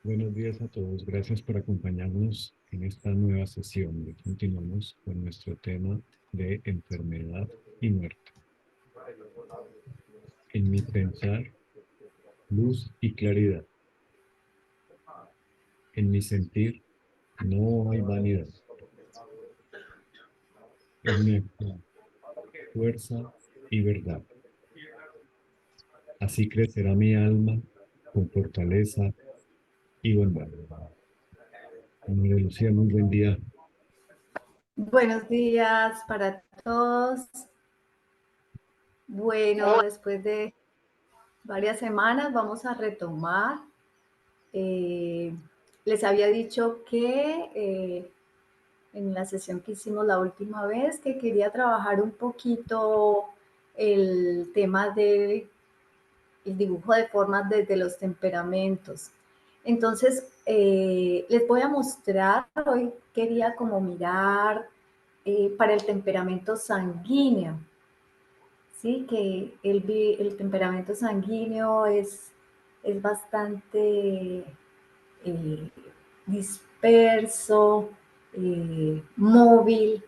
Buenos días a todos. Gracias por acompañarnos en esta nueva sesión. Hoy continuamos con nuestro tema de enfermedad y muerte. En mi pensar, luz y claridad. En mi sentir, no hay vanidad. En mi actuar, fuerza y verdad. Así crecerá mi alma con fortaleza y bondad. María Lucía, muy buen día. Buenos días para todos. Bueno, después de varias semanas vamos a retomar. Eh, Les había dicho que en la sesión que hicimos la última vez que quería trabajar un poquito el tema del dibujo de formas desde los temperamentos. Entonces, les voy a mostrar, hoy quería como mirar para el temperamento sanguíneo. Sí, que el temperamento sanguíneo es bastante eh, disperso, móvil,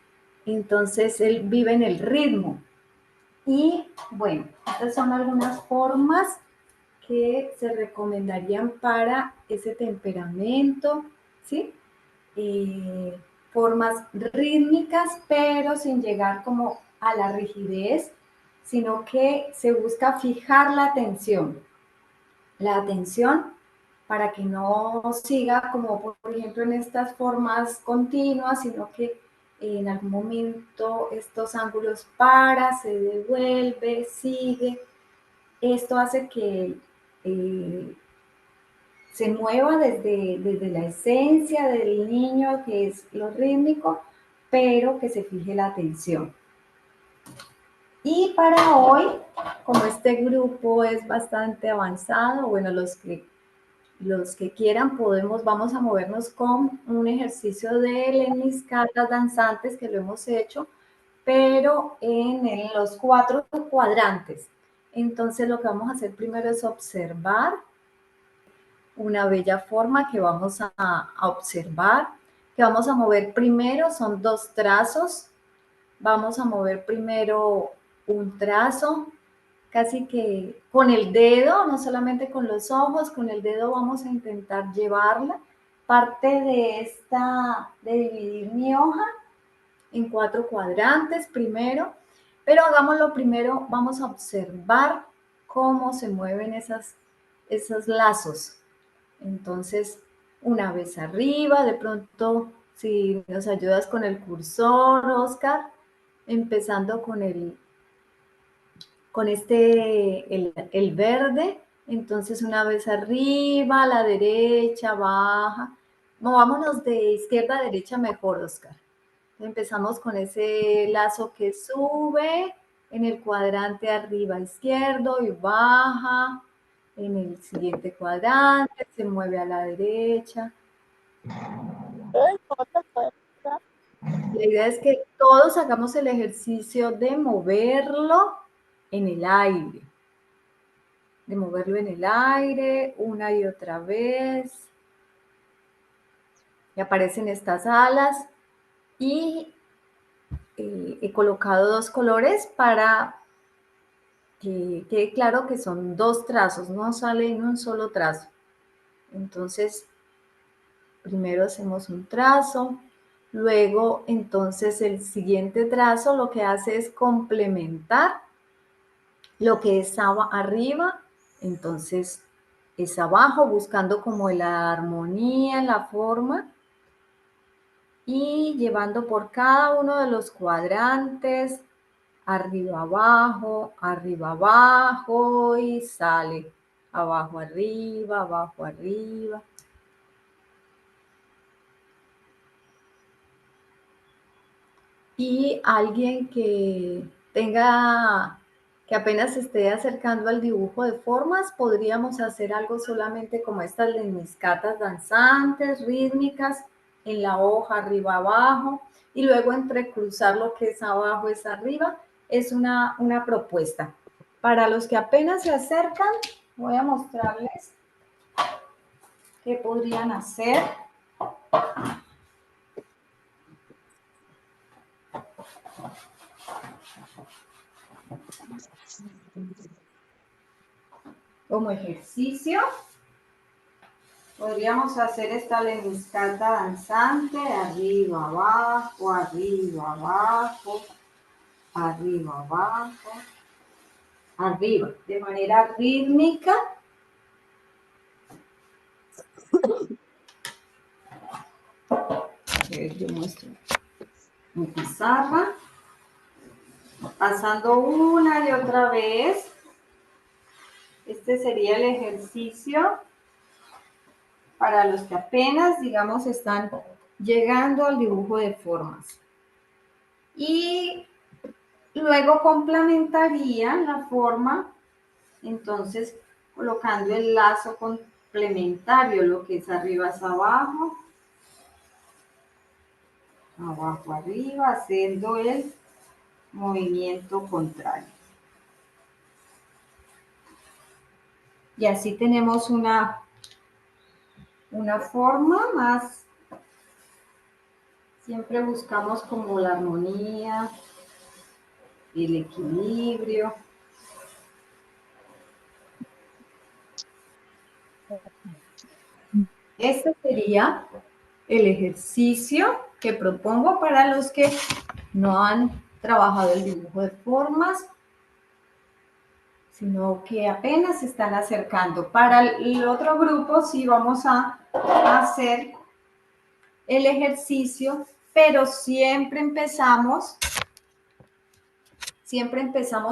entonces él vive en el ritmo. Y bueno, estas son algunas formas que se recomendarían para ese temperamento, ¿sí? Eh, Formas rítmicas, pero sin llegar como a la rigidez, sino que se busca fijar la atención para que no siga como por ejemplo en estas formas continuas, sino que en algún momento estos ángulos para, se devuelve, sigue. Esto hace que se mueva desde la esencia del niño, que es lo rítmico, pero que se fije la atención. Y para hoy, como este grupo es bastante avanzado, bueno, los que quieran vamos a movernos con un ejercicio de lemniscatas danzantes que lo hemos hecho, pero en los 4 cuadrantes. Entonces lo que vamos a hacer primero es observar una bella forma que vamos a observar, que vamos a mover primero, son 2 trazos. Vamos a mover primero un trazo, casi que con el dedo, no solamente con los ojos, con el dedo vamos a intentar llevarla. Parte de dividir mi hoja en 4 cuadrantes primero, pero hagámoslo primero, vamos a observar cómo se mueven esos lazos. Entonces, una vez arriba, de pronto, si nos ayudas con el cursor, Oscar, empezando con el verde, entonces una vez arriba, a la derecha, baja. Movámonos de izquierda a derecha mejor, Oscar. Empezamos con ese lazo que sube en el cuadrante arriba izquierdo y baja. En el siguiente cuadrante se mueve a la derecha. La idea es que todos hagamos el ejercicio de moverlo en el aire. De moverlo en el aire una y otra vez. Y aparecen estas alas y he colocado 2 colores para que quede claro que son 2 trazos, no sale en un solo trazo. Entonces, primero hacemos un trazo, luego entonces el siguiente trazo lo que hace es complementar lo que estaba arriba, entonces es abajo buscando como la armonía, la forma y llevando por cada uno de los cuadrantes, arriba abajo y sale abajo arriba, abajo arriba. Y alguien que tenga, que apenas se esté acercando al dibujo de formas, podríamos hacer algo solamente como estas lemniscatas danzantes, rítmicas, en la hoja arriba abajo, y luego entrecruzar lo que es abajo es arriba, es una propuesta. Para los que apenas se acercan, voy a mostrarles ¿Qué podrían hacer? Como ejercicio, podríamos hacer esta lemniscata danzante, arriba, abajo, arriba, abajo, arriba, abajo, arriba, de manera rítmica. Yo muestro mi pizarra, pasando una y otra vez. Este sería el ejercicio para los que apenas, digamos, están llegando al dibujo de formas. Y luego complementarían la forma, entonces colocando el lazo complementario, lo que es arriba es abajo, abajo arriba, haciendo el movimiento contrario. Y así tenemos una forma más. Siempre buscamos como la armonía, el equilibrio. Este sería el ejercicio que propongo para los que no han trabajado el dibujo de formas, sino que apenas se están acercando. Para el otro grupo sí vamos a hacer el ejercicio, pero siempre empezamos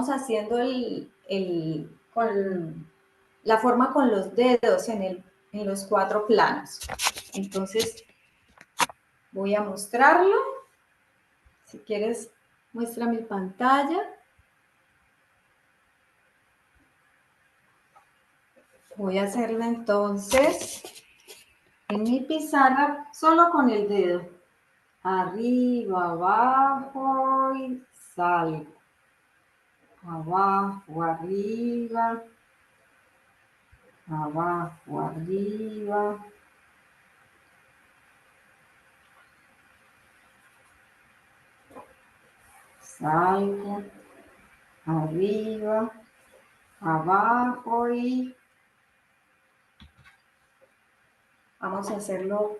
haciendo con la forma con los dedos en los 4 planos. Entonces, voy a mostrarlo. Si quieres, muestra mi pantalla. Voy a hacerlo entonces en mi pizarra solo con el dedo. Arriba, abajo y salgo. Abajo, arriba. Abajo, arriba. Salgo. Arriba. Abajo y vamos a hacerlo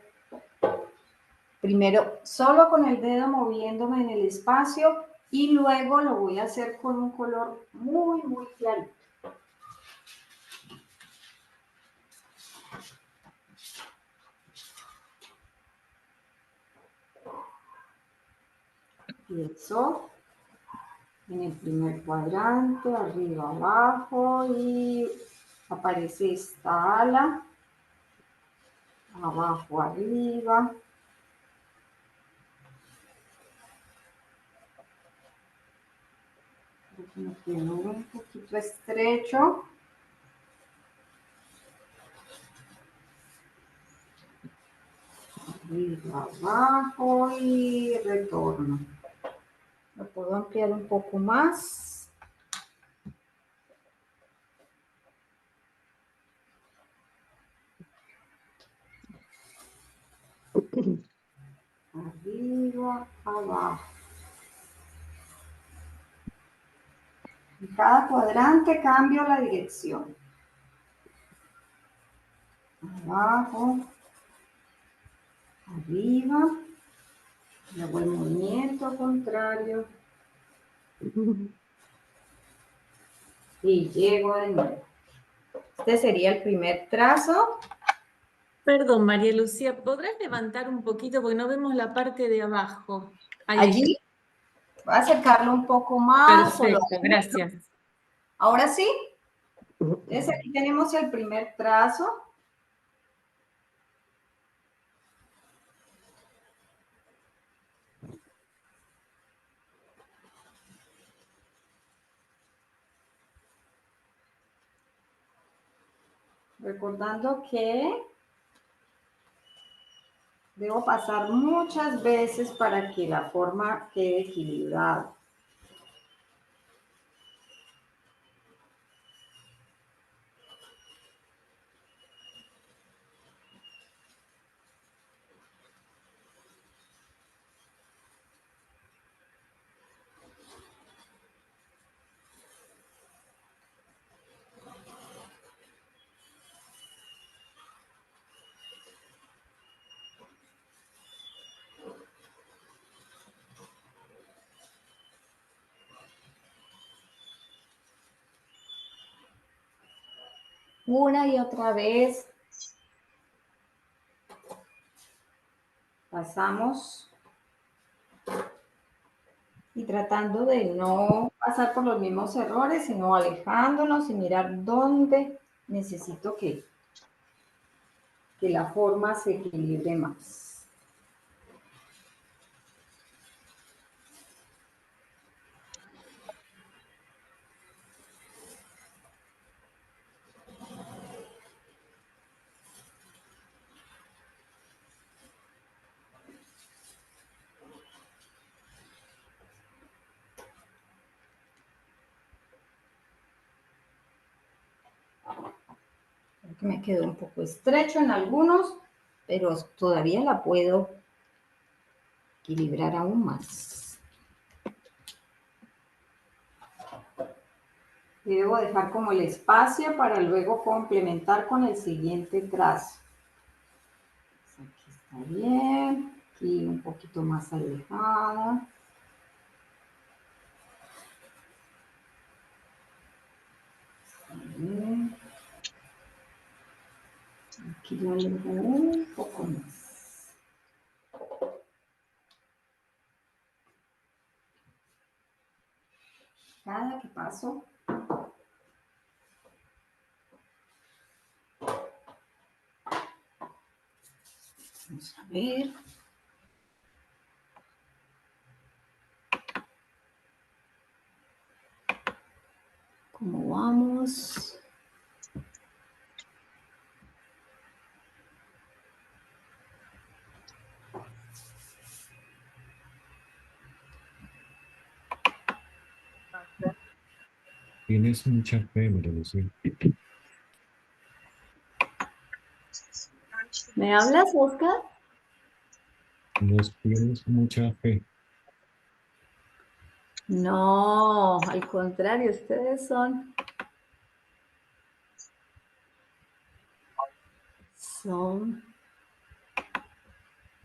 primero solo con el dedo moviéndome en el espacio y luego lo voy a hacer con un color muy, muy clarito. Empiezo en el primer cuadrante, arriba, abajo y aparece esta ala. Abajo, arriba. Me quedó un poquito estrecho. Arriba, abajo y retorno. Lo puedo ampliar un poco más. Arriba, abajo. En cada cuadrante cambio la dirección. Abajo, arriba, luego el movimiento contrario y llego de nuevo. Este sería el primer trazo. Perdón, María Lucía, ¿podrás levantar un poquito porque no vemos la parte de abajo? Ahí Allí voy a acercarlo un poco más. perfecto, gracias. Ahora sí. Entonces aquí tenemos el primer trazo. Recordando que debo pasar muchas veces para que la forma quede equilibrada. una y otra vez. Pasamos y tratando de no pasar por los mismos errores, sino alejándonos y mirar dónde necesito que la forma se equilibre más. Me quedó un poco estrecho en algunos, pero todavía la puedo equilibrar aún más. Y debo dejar como el espacio para luego complementar con el siguiente trazo. Pues aquí está bien, aquí un poquito más alejada. Está bien. Aquí lo alejo un poco más. Cada que paso. Vamos a ver. ¿Cómo vamos? Tienes mucha fe, María Lucía. ¿Me hablas, Oscar? Nos tienes mucha fe. No, al contrario, ustedes son,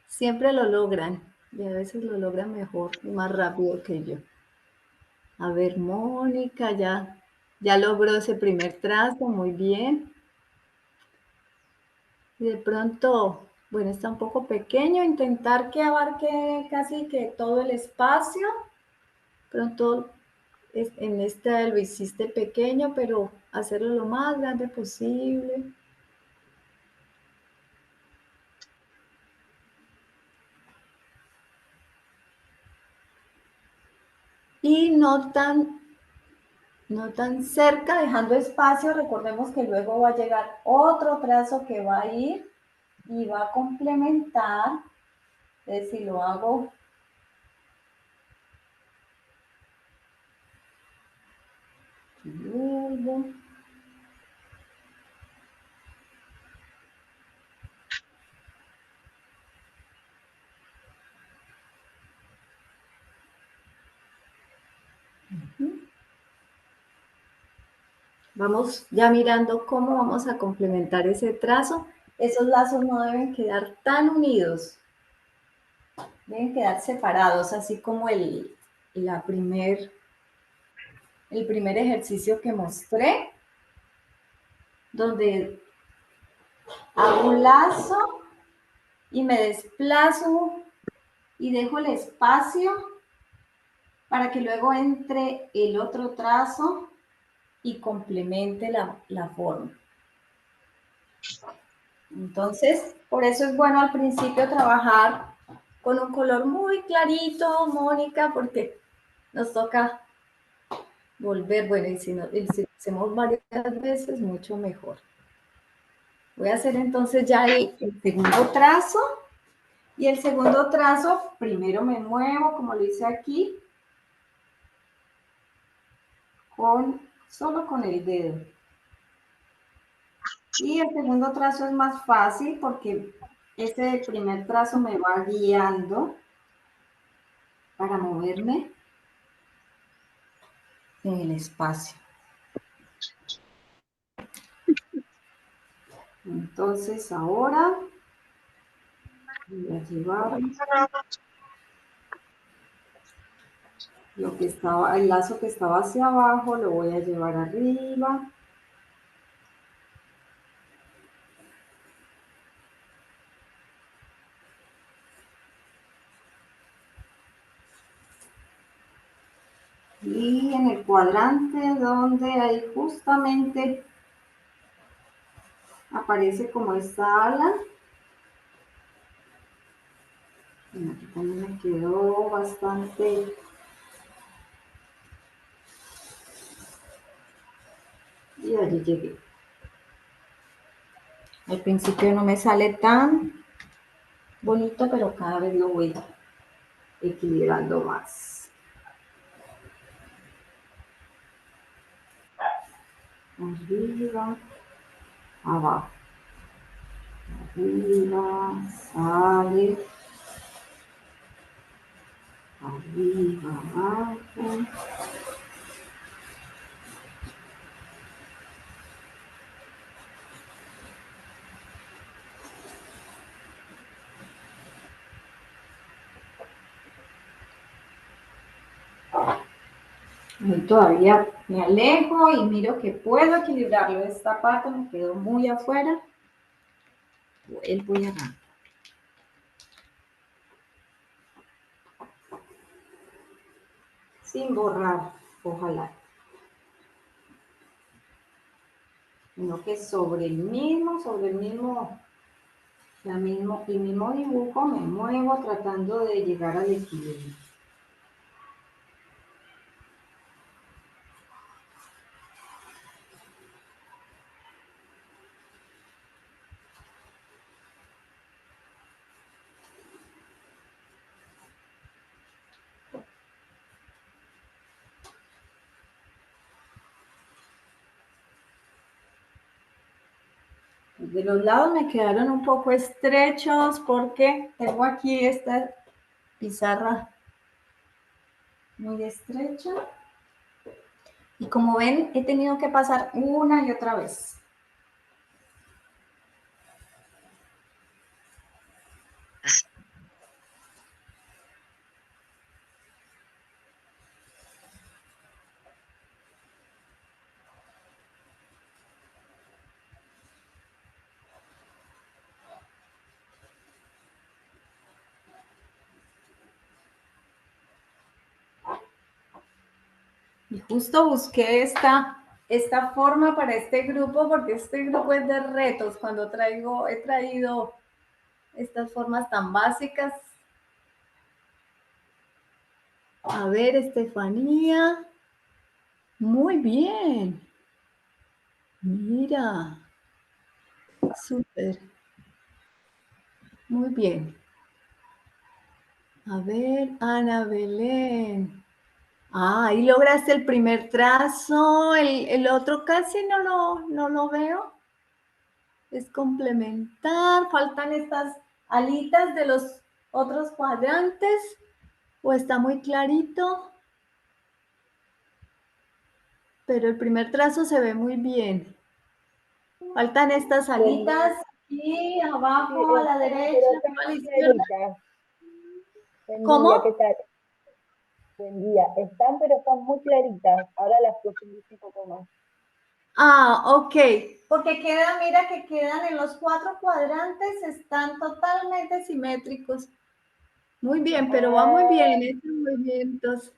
siempre lo logran y a veces lo logran mejor y más rápido que yo. A ver, Mónica, ya logró ese primer trazo, muy bien. Y de pronto, bueno, está un poco pequeño, intentar que abarque casi que todo el espacio. Pronto en este lo hiciste pequeño, pero hacerlo lo más grande posible. Y no tan cerca, dejando espacio. Recordemos que luego va a llegar otro trazo que va a ir y va a complementar. Entonces, si lo hago y vuelvo. Vamos ya mirando cómo vamos a complementar ese trazo. Esos lazos no deben quedar tan unidos, deben quedar separados, así como el primer ejercicio que mostré, donde hago un lazo y me desplazo y dejo el espacio para que luego entre el otro trazo y complemente la forma. Entonces, por eso es bueno al principio trabajar con un color muy clarito, Mónica, porque nos toca volver, bueno, y si lo hacemos varias veces, mucho mejor. Voy a hacer entonces ya el segundo trazo. Y el segundo trazo, primero me muevo, como lo hice aquí, solo con el dedo. Y el segundo trazo es más fácil porque ese primer trazo me va guiando para moverme en el espacio. Entonces ahora voy a llevar el lazo que estaba hacia abajo, lo voy a llevar arriba. Y en el cuadrante donde hay justamente aparece como esta ala. Bueno, aquí también me quedó bastante. Y allí llegué. Al principio no me sale tan bonito, pero cada vez lo voy equilibrando más. Arriba, abajo. Arriba, sale. Arriba, abajo. Y todavía me alejo y miro que puedo equilibrarlo. Esta parte me quedó muy afuera. Vuelvo y arranco. Sin borrar, ojalá. Sino que sobre el mismo dibujo me muevo tratando de llegar al equilibrio. De los lados me quedaron un poco estrechos porque tengo aquí esta pizarra muy estrecha. Y como ven, he tenido que pasar una y otra vez. Y justo busqué esta forma para este grupo, porque este grupo es de retos. Cuando he traído estas formas tan básicas. A ver, Estefanía. Muy bien. Mira. Súper. Muy bien. A ver, Ana Belén. Ah, ahí lograste el primer trazo. El otro casi no lo veo. Es complementar. Faltan estas alitas de los otros cuadrantes. ¿O está muy clarito? Pero el primer trazo se ve muy bien. Faltan estas alitas aquí abajo a la derecha, a la izquierda. Buen día, ¿qué ¿Cómo? tal? Buen día. Están, pero están muy claritas. Ahora las profundizo un poco más. Ah, ok. Porque mira que quedan en los 4 cuadrantes, están totalmente simétricos. Muy bien, pero va muy bien estos movimientos.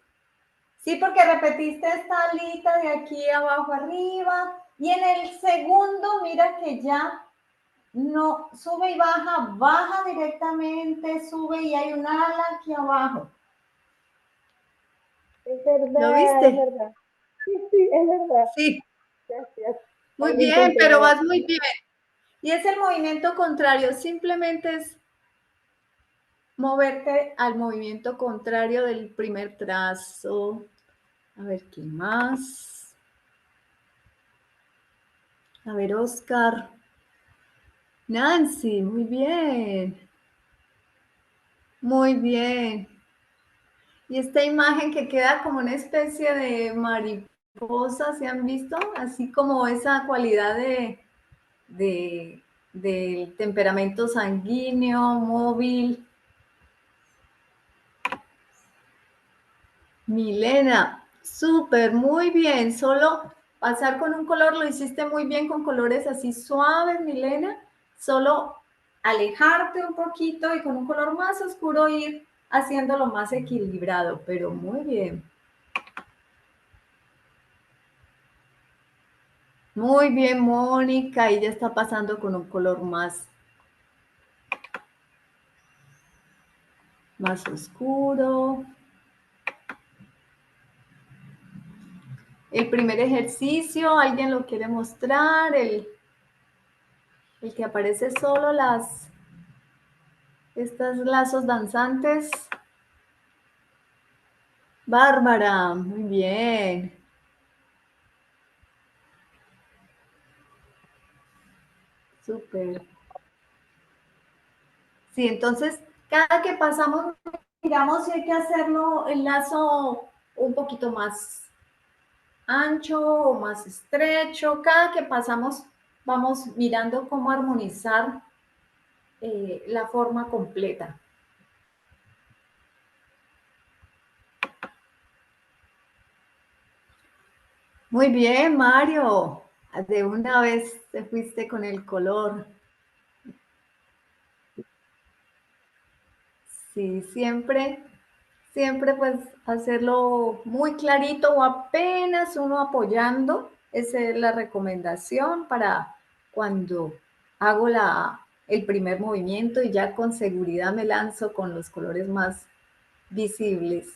Sí, porque repetiste esta alita de aquí abajo arriba. Y en el segundo, mira que ya no sube y baja directamente, sube y hay un ala aquí abajo. Es ¿Lo verdad, es viste? verdad. Sí, es verdad. Sí. Gracias. Muy Ahí lo bien, encontré pero ahora. vas muy bien. Y es el movimiento contrario, simplemente es moverte al movimiento contrario del primer trazo. A ver, ¿quién más? A ver, Oscar. Nancy, muy bien. Muy bien. Y esta imagen que queda como una especie de mariposa, ¿se han visto? Así como esa cualidad del temperamento sanguíneo, móvil. Milena, súper, muy bien. Solo pasar con un color, lo hiciste muy bien con colores así suaves, Milena. Solo alejarte un poquito y con un color más oscuro ir haciéndolo más equilibrado, pero muy bien. Muy bien, Mónica, y ya está pasando con un color más oscuro. El primer ejercicio, ¿alguien lo quiere mostrar? El que aparece solo estos lazos danzantes. Bárbara, muy bien. Súper. Sí, entonces, cada que pasamos, miramos si hay que hacerlo el lazo un poquito más ancho o más estrecho. Cada que pasamos, vamos mirando cómo armonizar la forma completa. Muy bien, Mario. De una vez te fuiste con el color. Sí, siempre pues hacerlo muy clarito o apenas uno apoyando. Esa es la recomendación para cuando hago el primer movimiento y ya con seguridad me lanzo con los colores más visibles.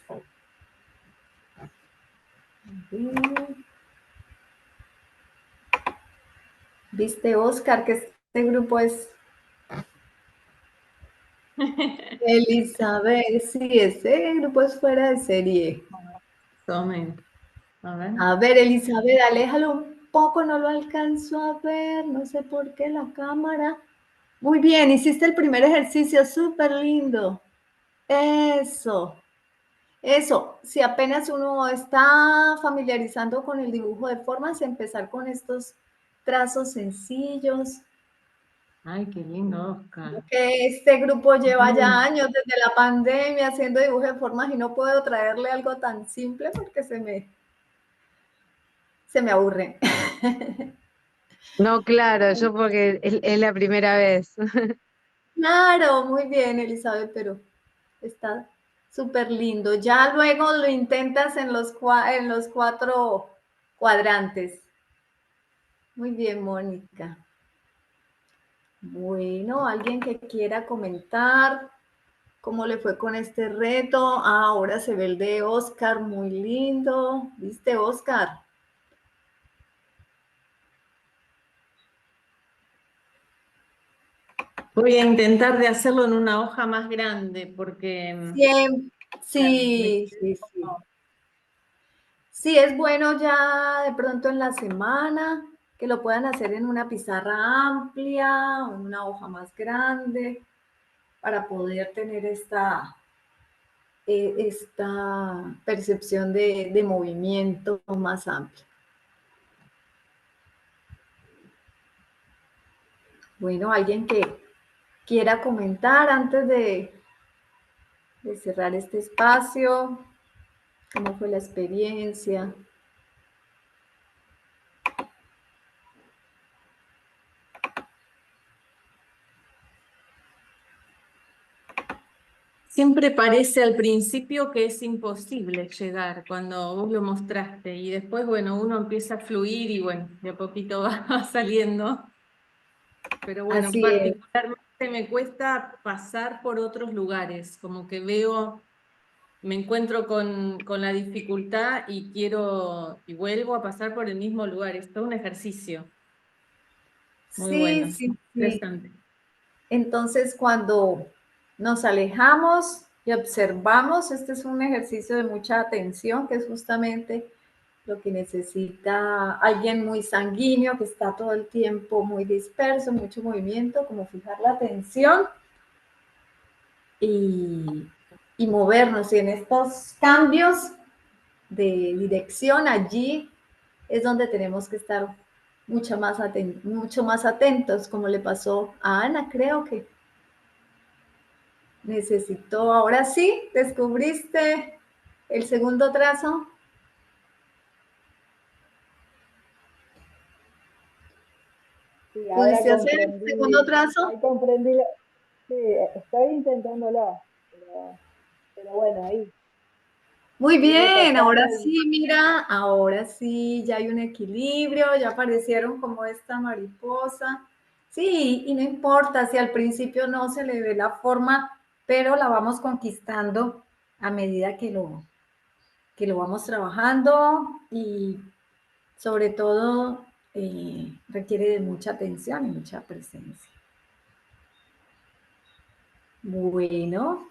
¿Viste, Oscar, que este grupo es Elizabeth? Sí, ese grupo es fuera de serie. Tomen. A ver. A ver, Elizabeth, aléjalo un poco, no lo alcanzo a ver, no sé por qué la cámara. Muy bien, hiciste el primer ejercicio, súper lindo. Eso, eso. Si apenas uno está familiarizando con el dibujo de formas, empezar con estos trazos sencillos. Ay, qué lindo, Oscar. Que este grupo lleva ya años desde la pandemia haciendo dibujo de formas y no puedo traerle algo tan simple porque se me aburren. No, claro, yo porque es la primera vez. Claro, muy bien, Elizabeth, pero está súper lindo. Ya luego lo intentas en los 4 cuadrantes. Muy bien, Mónica. Bueno, alguien que quiera comentar cómo le fue con este reto. Ah, ahora se ve el de Oscar, muy lindo. ¿Viste, Oscar? Voy a intentar de hacerlo en una hoja más grande porque Sí, sí, sí. Sí, es bueno ya de pronto en la semana que lo puedan hacer en una pizarra amplia, o en una hoja más grande, para poder tener esta percepción de movimiento más amplia. Bueno, alguien que quiera comentar antes de cerrar este espacio, cómo fue la experiencia. siempre parece al principio que es imposible llegar cuando vos lo mostraste y después, bueno, uno empieza a fluir y bueno, de a poquito va saliendo. Pero bueno, Así es. particularmente me cuesta pasar por otros lugares, como que veo, me encuentro con la dificultad y y vuelvo a pasar por el mismo lugar. Es todo un ejercicio. Muy Sí, bueno, sí, sí. interesante. Entonces, cuando nos alejamos y observamos, este es un ejercicio de mucha atención, que es justamente lo que necesita alguien muy sanguíneo, que está todo el tiempo muy disperso, mucho movimiento, como fijar la atención y, movernos. Y en estos cambios de dirección, allí es donde tenemos que estar mucho más atentos, como le pasó a Ana, creo que necesitó. Ahora sí, descubriste el segundo trazo. Sí, ahora ¿Pudiste hacer el segundo comprendí, trazo? ahí comprendí, sí, estoy intentándolo, pero bueno, ahí. Muy bien, ahora Pasamos. sí, mira, ahora sí, ya hay un equilibrio, ya aparecieron como esta mariposa. Sí, y no importa si al principio no se le ve la forma, pero la vamos conquistando a medida que lo vamos trabajando y sobre todo requiere de mucha atención y mucha presencia. Bueno,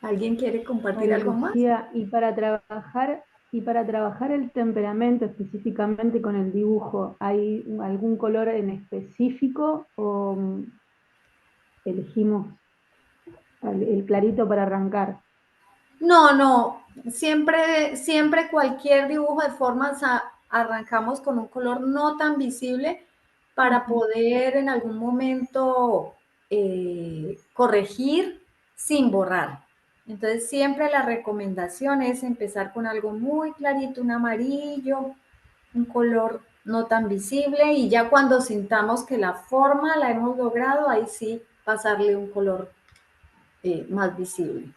¿alguien quiere compartir María algo más? Lucía, y para trabajar el temperamento específicamente con el dibujo, ¿hay algún color en específico o elegimos el clarito para arrancar? No, no, siempre cualquier dibujo de formas arrancamos con un color no tan visible para poder en algún momento corregir sin borrar. Entonces siempre la recomendación es empezar con algo muy clarito, un amarillo, un color no tan visible y ya cuando sintamos que la forma la hemos logrado, ahí sí pasarle un color más visible,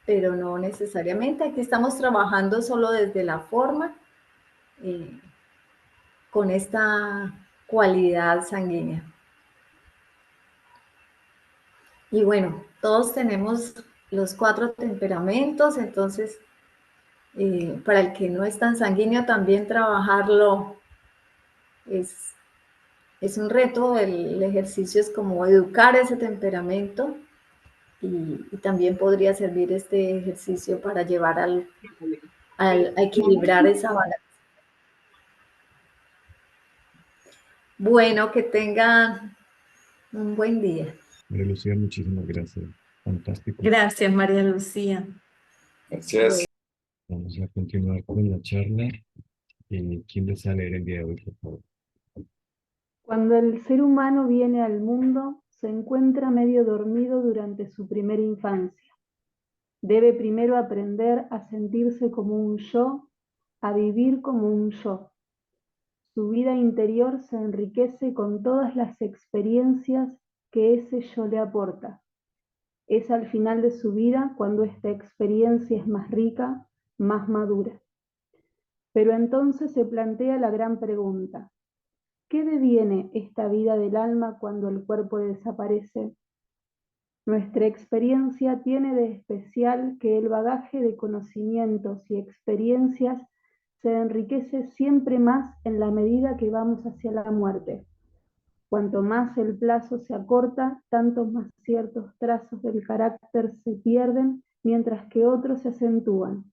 pero no necesariamente. Aquí estamos trabajando solo desde la forma eh, con esta cualidad sanguínea. Y bueno, todos tenemos los 4 temperamentos, entonces para el que no es tan sanguíneo también trabajarlo es, es un reto. El ejercicio es como educar ese temperamento y también podría servir este ejercicio para llevar a equilibrar esa balanza. Bueno, que tengan un buen día. María Lucía, muchísimas gracias. Fantástico. Gracias, María Lucía. Gracias. Vamos a continuar con la charla. ¿Quién les va a leer el día de hoy, por favor? Cuando el ser humano viene al mundo, se encuentra medio dormido durante su primera infancia. Debe primero aprender a sentirse como un yo, a vivir como un yo. Su vida interior se enriquece con todas las experiencias que ese yo le aporta. Es al final de su vida cuando esta experiencia es más rica, más madura. Pero entonces se plantea la gran pregunta: ¿qué deviene esta vida del alma cuando el cuerpo desaparece? Nuestra experiencia tiene de especial que el bagaje de conocimientos y experiencias se enriquece siempre más en la medida que vamos hacia la muerte. Cuanto más el plazo se acorta, tanto más ciertos trazos del carácter se pierden, mientras que otros se acentúan.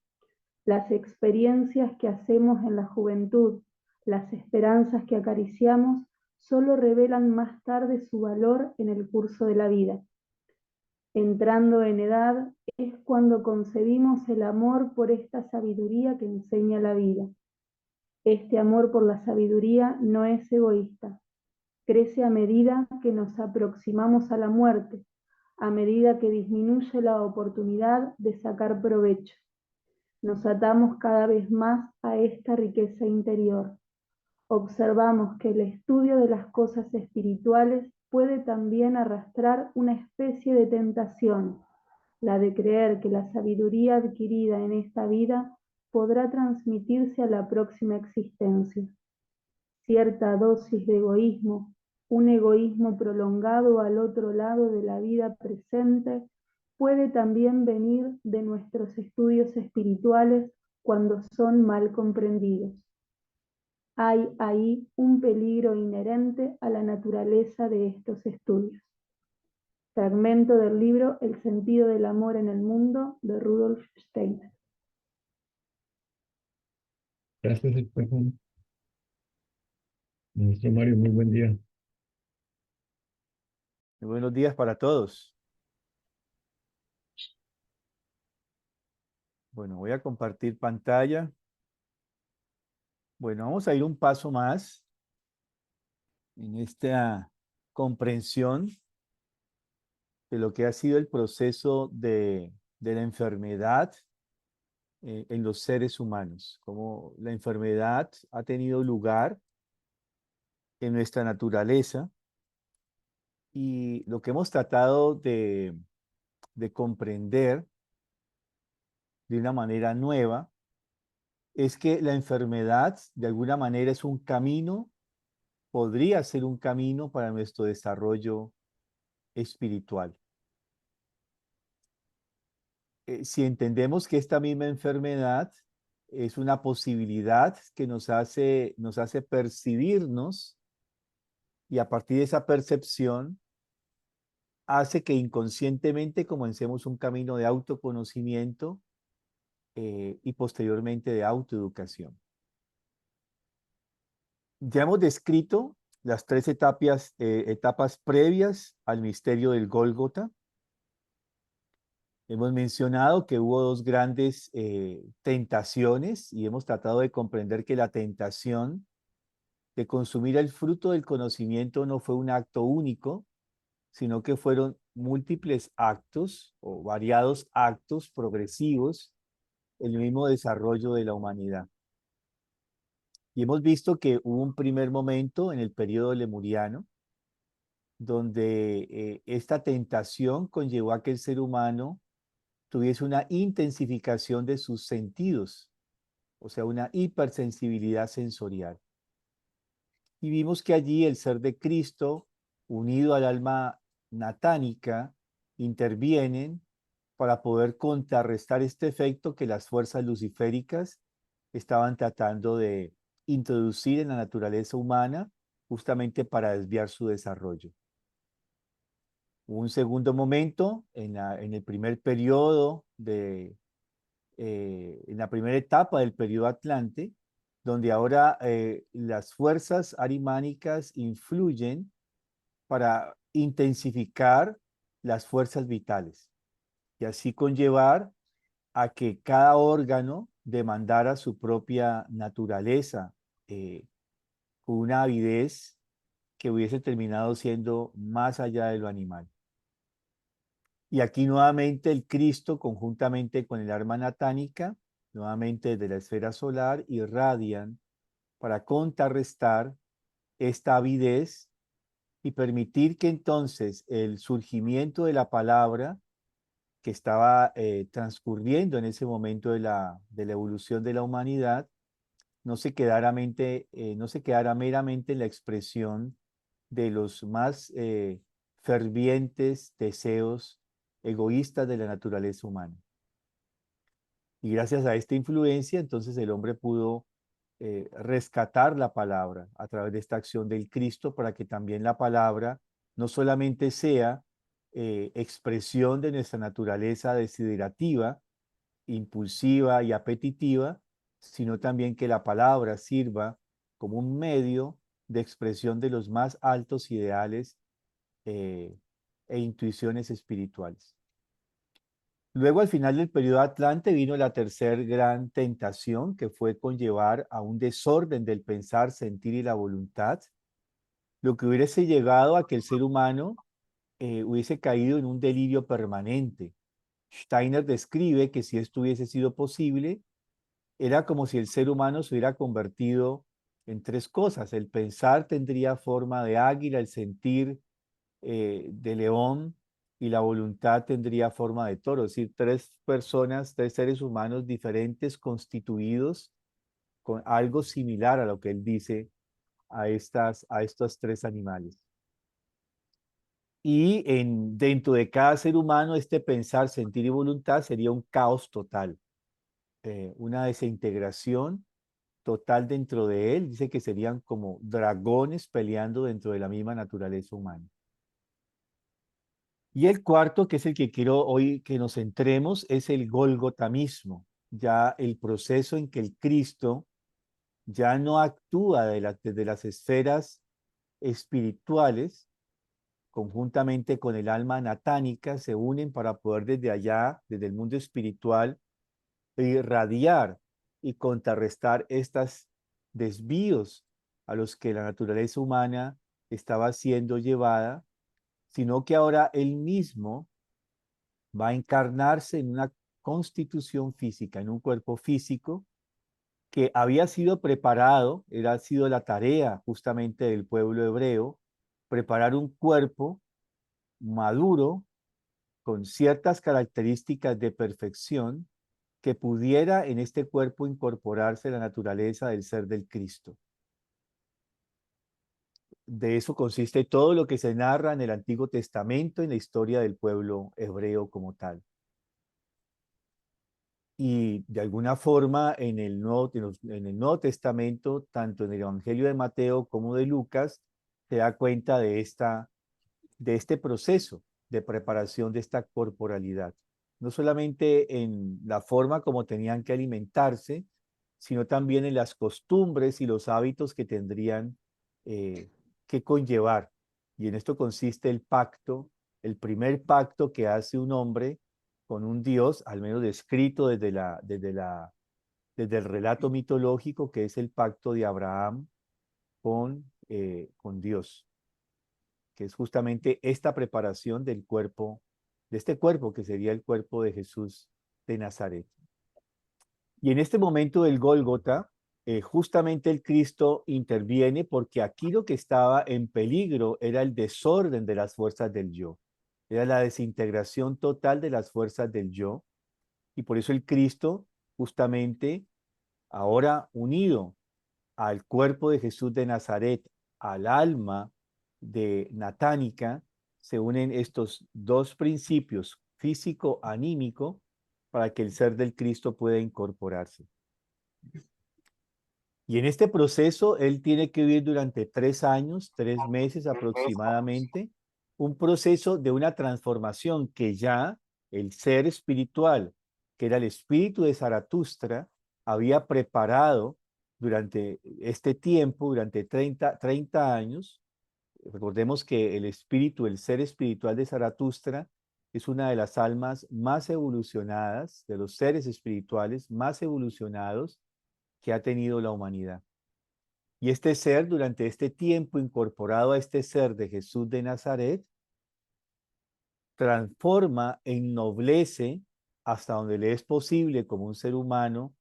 Las experiencias que hacemos en la juventud, las esperanzas que acariciamos, solo revelan más tarde su valor en el curso de la vida. Entrando en edad es cuando concebimos el amor por esta sabiduría que enseña la vida. Este amor por la sabiduría no es egoísta. Crece a medida que nos aproximamos a la muerte, a medida que disminuye la oportunidad de sacar provecho. Nos atamos cada vez más a esta riqueza interior. Observamos que el estudio de las cosas espirituales puede también arrastrar una especie de tentación, la de creer que la sabiduría adquirida en esta vida podrá transmitirse a la próxima existencia. Cierta dosis de egoísmo, un egoísmo prolongado al otro lado de la vida presente, puede también venir de nuestros estudios espirituales cuando son mal comprendidos. Hay ahí un peligro inherente a la naturaleza de estos estudios. Fragmento del libro El sentido del amor en el mundo, de Rudolf Steiner. Gracias, Estefan. Maestro Mario, muy buen día. Muy buenos días para todos. Bueno, voy a compartir pantalla. Bueno, vamos a ir un paso más en esta comprensión de lo que ha sido el proceso de la enfermedad en los seres humanos, cómo la enfermedad ha tenido lugar en nuestra naturaleza Y lo que hemos tratado de comprender de una manera nueva es que la enfermedad de alguna manera es un camino, podría ser un camino para nuestro desarrollo espiritual. Si entendemos que esta misma enfermedad es una posibilidad que nos hace percibirnos, y a partir de esa percepción hace que inconscientemente comencemos un camino de autoconocimiento y posteriormente de autoeducación. Ya hemos descrito las tres etapas previas al misterio del Gólgota. Hemos mencionado que hubo dos grandes tentaciones y hemos tratado de comprender que la tentación de consumir el fruto del conocimiento no fue un acto único, sino que fueron múltiples actos o variados actos progresivos en el mismo desarrollo de la humanidad. Y hemos visto que hubo un primer momento en el periodo lemuriano donde esta tentación conllevó a que el ser humano tuviese una intensificación de sus sentidos, o sea, una hipersensibilidad sensorial. Y vimos que allí el ser de Cristo, unido al alma natánica, intervienen para poder contrarrestar este efecto que las fuerzas luciféricas estaban tratando de introducir en la naturaleza humana justamente para desviar su desarrollo. Un segundo momento en el primer periodo en la primera etapa del periodo Atlante, donde ahora las fuerzas arimánicas influyen para intensificar las fuerzas vitales y así conllevar a que cada órgano demandara su propia naturaleza con una avidez que hubiese terminado siendo más allá de lo animal. Y aquí nuevamente el Cristo, conjuntamente con el arma natánica, nuevamente desde la esfera solar, irradian para contrarrestar esta avidez y permitir que entonces el surgimiento de la palabra que estaba transcurriendo en ese momento de la evolución de la humanidad no se quedara meramente en la expresión de los más fervientes deseos egoístas de la naturaleza humana. Y gracias a esta influencia, entonces el hombre pudo rescatar la palabra a través de esta acción del Cristo para que también la palabra no solamente sea expresión de nuestra naturaleza desiderativa, impulsiva y apetitiva, sino también que la palabra sirva como un medio de expresión de los más altos ideales e intuiciones espirituales. Luego, al final del periodo Atlante, vino la tercera gran tentación, que fue conllevar a un desorden del pensar, sentir y la voluntad, lo que hubiese llegado a que el ser humano hubiese caído en un delirio permanente. Steiner describe que si esto hubiese sido posible, era como si el ser humano se hubiera convertido en tres cosas. El pensar tendría forma de águila, el sentir de león y la voluntad tendría forma de toro. Es decir, tres seres humanos diferentes constituidos con algo similar a lo que él dice a estos tres animales. Y dentro de cada ser humano, este pensar, sentir y voluntad sería un caos total, una desintegración total dentro de él. Dice que serían como dragones peleando dentro de la misma naturaleza humana. Y el cuarto, que es el que quiero hoy que nos centremos, es el Gólgota mismo, ya el proceso en que el Cristo ya no actúa desde las esferas espirituales, conjuntamente con el alma natánica, se unen para poder desde allá, desde el mundo espiritual, irradiar y contrarrestar estos desvíos a los que la naturaleza humana estaba siendo llevada, sino que ahora él mismo va a encarnarse en una constitución física, en un cuerpo físico que había sido preparado, era sido la tarea justamente del pueblo hebreo, preparar un cuerpo maduro, con ciertas características de perfección, que pudiera en este cuerpo incorporarse la naturaleza del ser del Cristo. De eso consiste todo lo que se narra en el Antiguo Testamento, en la historia del pueblo hebreo como tal. Y de alguna forma en el Nuevo Testamento, tanto en el Evangelio de Mateo como de Lucas, se da cuenta de este proceso de preparación de esta corporalidad. No solamente en la forma como tenían que alimentarse, sino también en las costumbres y los hábitos que tendrían que conllevar. Y en esto consiste el pacto, el primer pacto que hace un hombre con un Dios, al menos descrito desde el relato mitológico, que es el pacto de Abraham con Dios, que es justamente esta preparación del cuerpo, de este cuerpo que sería el cuerpo de Jesús de Nazaret. Y en este momento del Gólgota, justamente el Cristo interviene porque aquí lo que estaba en peligro era el desorden de las fuerzas del yo, era la desintegración total de las fuerzas del yo, y por eso el Cristo, justamente ahora unido al cuerpo de Jesús de Nazaret, al alma de Natánica, se unen estos dos principios, físico-anímico, para que el ser del Cristo pueda incorporarse. Y en este proceso, él tiene que vivir durante 3 años, 3 meses aproximadamente, un proceso de una transformación que ya el ser espiritual, que era el espíritu de Zaratustra, había preparado durante este tiempo, durante 30 años. Recordemos que el espíritu, el ser espiritual de Zaratustra, es una de las almas más evolucionadas, de los seres espirituales más evolucionados que ha tenido la humanidad. Y este ser, durante este tiempo incorporado a este ser de Jesús de Nazaret, transforma, ennoblece hasta donde le es posible como un ser humano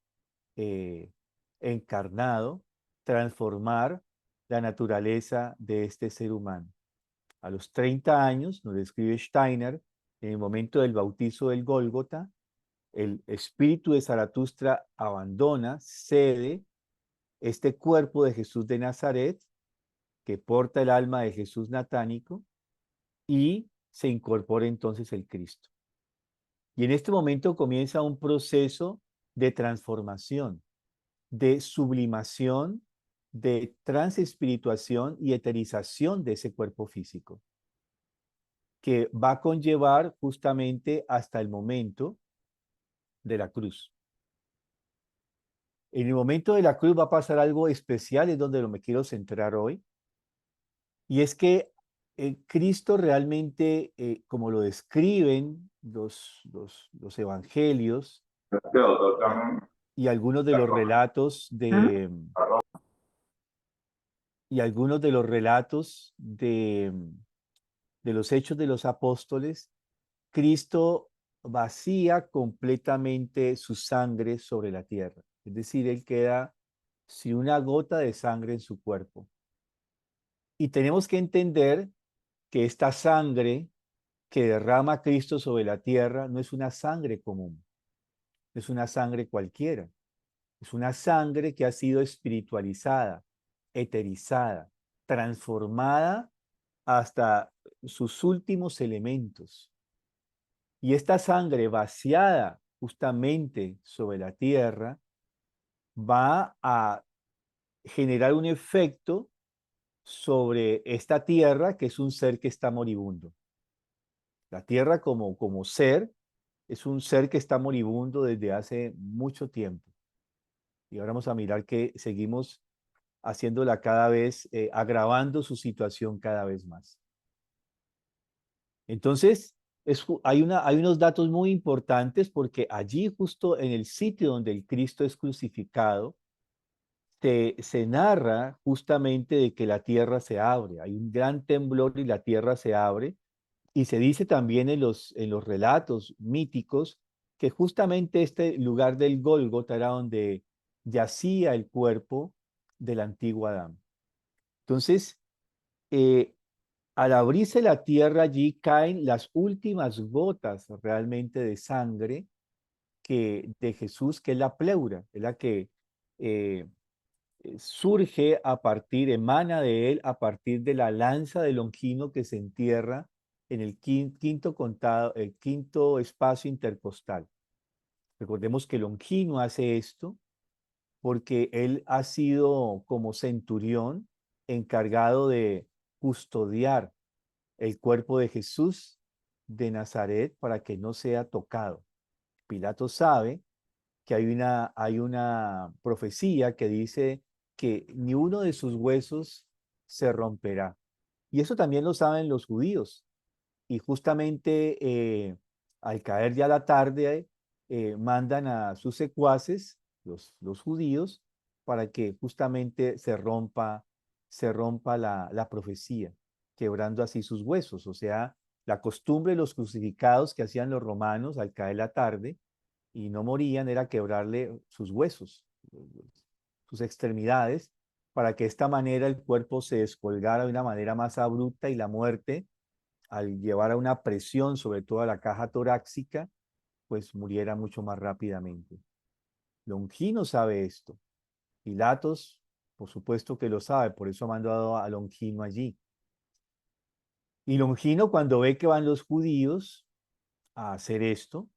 encarnado, transformar la naturaleza de este ser humano. A los 30 años, nos describe Steiner, en el momento del bautizo del Gólgota, el espíritu de Zaratustra abandona, cede este cuerpo de Jesús de Nazaret, que porta el alma de Jesús natánico, y se incorpora entonces el Cristo. Y en este momento comienza un proceso de transformación, de sublimación, de transespirituación y eterización de ese cuerpo físico, que va a conllevar justamente hasta el momento de la cruz. En el momento de la cruz va a pasar algo especial, es donde me quiero centrar hoy, y es que Cristo realmente, como lo describen los evangelios y algunos de los relatos de los hechos de los apóstoles, Cristo vacía completamente su sangre sobre la tierra. Es decir, él queda sin una gota de sangre en su cuerpo. Y tenemos que entender que esta sangre que derrama Cristo sobre la tierra no es una sangre común, no es una sangre cualquiera, es una sangre que ha sido espiritualizada, eterizada, transformada hasta sus últimos elementos. Y esta sangre vaciada justamente sobre la tierra va a generar un efecto sobre esta tierra, que es un ser que está moribundo. La tierra como ser es un ser que está moribundo desde hace mucho tiempo. Y ahora vamos a mirar que seguimos haciéndola cada vez, agravando su situación cada vez más. Entonces, hay unos datos muy importantes, porque allí, justo en el sitio donde el Cristo es crucificado, se narra justamente de que la tierra se abre. Hay un gran temblor y la tierra se abre. Y se dice también en los relatos míticos que justamente este lugar del Gólgota era donde yacía el cuerpo del antiguo Adán. Entonces, al abrirse la tierra allí caen las últimas gotas realmente de sangre de Jesús, que es la pleura, es la que eh, surge a partir, emana de él a partir de la lanza de Longino que se entierra en el el quinto espacio intercostal. Recordemos que Longino hace esto porque él ha sido como centurión encargado de custodiar el cuerpo de Jesús de Nazaret para que no sea tocado. Pilato sabe que hay una profecía que dice que ni uno de sus huesos se romperá. Y eso también lo saben los judíos. Y justamente al caer ya la tarde, mandan a sus secuaces, los judíos, para que justamente se rompa la profecía, quebrando así sus huesos. O sea, la costumbre de los crucificados que hacían los romanos al caer la tarde y no morían era quebrarle sus huesos, sus extremidades, para que de esta manera el cuerpo se descolgara de una manera más abrupta y la muerte, al llevar a una presión sobre toda la caja torácica, pues muriera mucho más rápidamente. Longino sabe esto. Pilatos, por supuesto que lo sabe, por eso ha mandado a Longino allí. Y Longino, cuando ve que van los judíos a hacer esto,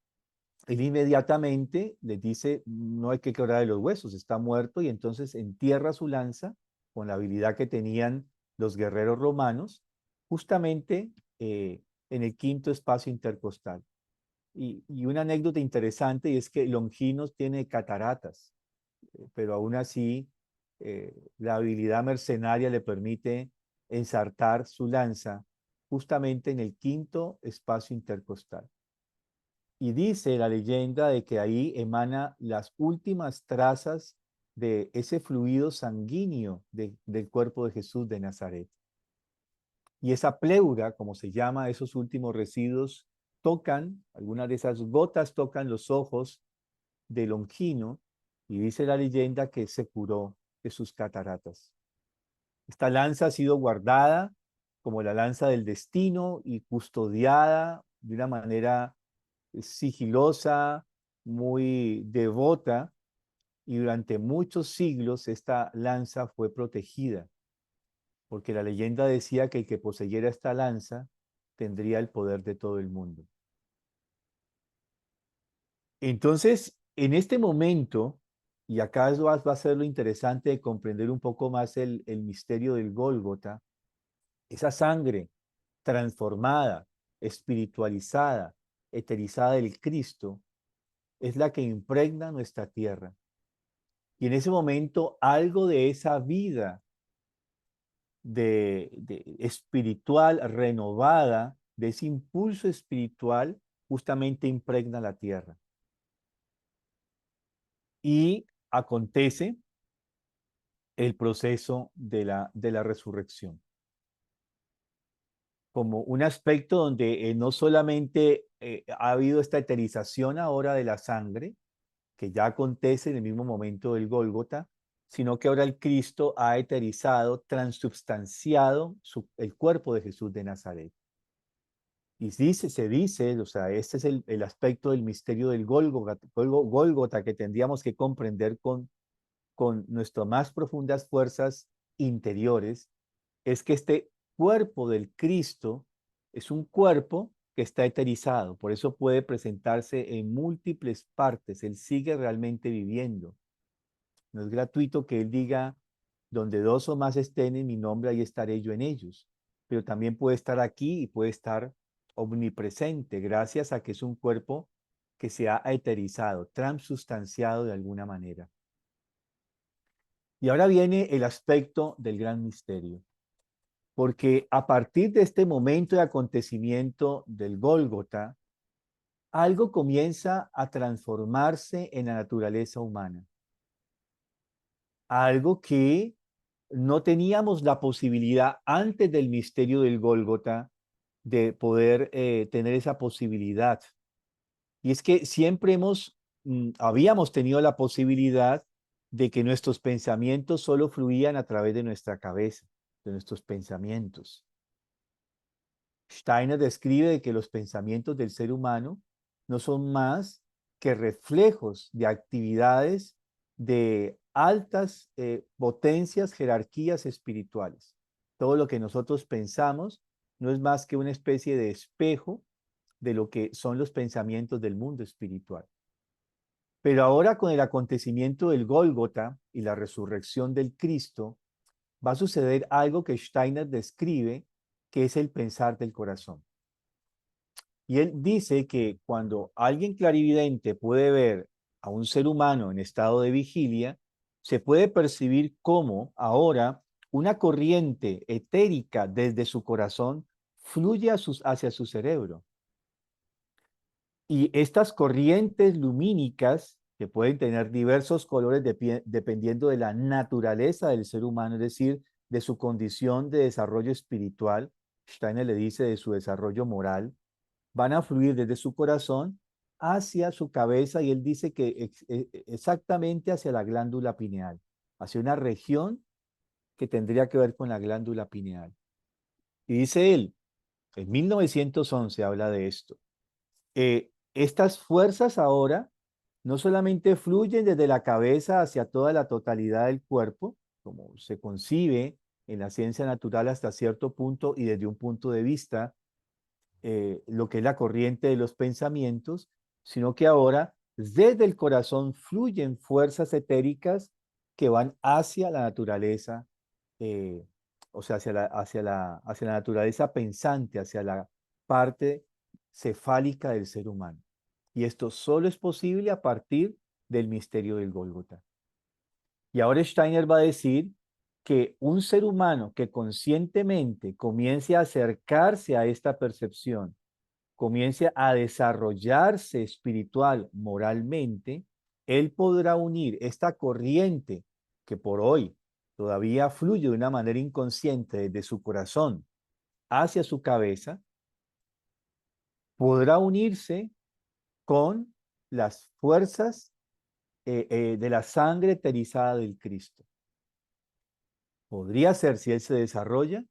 él inmediatamente les dice, no hay que quebrarle los huesos, está muerto, y entonces entierra su lanza con la habilidad que tenían los guerreros romanos, justamente en el quinto espacio intercostal. Y una anécdota interesante, y es que Longinos tiene cataratas, pero aún así la habilidad mercenaria le permite ensartar su lanza justamente en el quinto espacio intercostal. Y dice la leyenda de que ahí emana las últimas trazas de ese fluido sanguíneo del cuerpo de Jesús de Nazaret. Y esa pleura, como se llama, esos últimos residuos, algunas de esas gotas tocan los ojos de Longino, y dice la leyenda que se curó de sus cataratas. Esta lanza ha sido guardada como la lanza del destino y custodiada de una manera sigilosa, muy devota, y durante muchos siglos esta lanza fue protegida, porque la leyenda decía que el que poseyera esta lanza tendría el poder de todo el mundo. Entonces, en este momento, y acá va a ser lo interesante de comprender un poco más el misterio del Gólgota, esa sangre transformada, espiritualizada, eterizada del Cristo, es la que impregna nuestra tierra. Y en ese momento algo de esa vida de espiritual renovada, de ese impulso espiritual, justamente impregna la tierra. Y acontece el proceso de la resurrección, como un aspecto donde no solamente ha habido esta eterización ahora de la sangre, que ya acontece en el mismo momento del Gólgota, sino que ahora el Cristo ha eterizado, transubstanciado el cuerpo de Jesús de Nazaret. Y se dice, o sea, este es el aspecto del misterio del Gólgota que tendríamos que comprender con nuestras más profundas fuerzas interiores, es que este cuerpo del Cristo es un cuerpo que está eterizado, por eso puede presentarse en múltiples partes, Él sigue realmente viviendo. No es gratuito que Él diga, donde dos o más estén en mi nombre, ahí estaré yo en ellos, pero también puede estar aquí y puede estar omnipresente, gracias a que es un cuerpo que se ha eterizado, transubstanciado de alguna manera. Y ahora viene el aspecto del gran misterio, porque a partir de este momento de acontecimiento del Gólgota, algo comienza a transformarse en la naturaleza humana. Algo que no teníamos la posibilidad antes del misterio del Gólgota de poder tener esa posibilidad. Y es que siempre habíamos tenido la posibilidad de que nuestros pensamientos solo fluían a través de nuestra cabeza, de nuestros pensamientos. Steiner describe de que los pensamientos del ser humano no son más que reflejos de actividades de altas potencias, jerarquías espirituales. Todo lo que nosotros pensamos no es más que una especie de espejo de lo que son los pensamientos del mundo espiritual. Pero ahora con el acontecimiento del Gólgota y la resurrección del Cristo, va a suceder algo que Steiner describe, que es el pensar del corazón. Y él dice que cuando alguien clarividente puede ver a un ser humano en estado de vigilia, se puede percibir cómo ahora una corriente etérica desde su corazón fluye hacia su cerebro. Y estas corrientes lumínicas, que pueden tener diversos colores dependiendo de la naturaleza del ser humano, es decir, de su condición de desarrollo espiritual, Steiner le dice de su desarrollo moral, van a fluir desde su corazón hacia su cabeza, y él dice que exactamente hacia la glándula pineal, hacia una región que tendría que ver con la glándula pineal. Y dice él, en 1911 habla de esto, estas fuerzas ahora no solamente fluyen desde la cabeza hacia toda la totalidad del cuerpo, como se concibe en la ciencia natural hasta cierto punto y desde un punto de vista, lo que es la corriente de los pensamientos, sino que ahora desde el corazón fluyen fuerzas etéricas que van hacia la naturaleza, o sea, hacia la naturaleza pensante, hacia la parte cefálica del ser humano. Y esto solo es posible a partir del misterio del Gólgota. Y ahora Steiner va a decir que un ser humano que conscientemente comience a acercarse a esta percepción, comience a desarrollarse espiritual, moralmente, él podrá unir esta corriente que por hoy todavía fluye de una manera inconsciente desde su corazón hacia su cabeza, podrá unirse con las fuerzas de la sangre eterizada del Cristo. Podría ser, si él se desarrolla,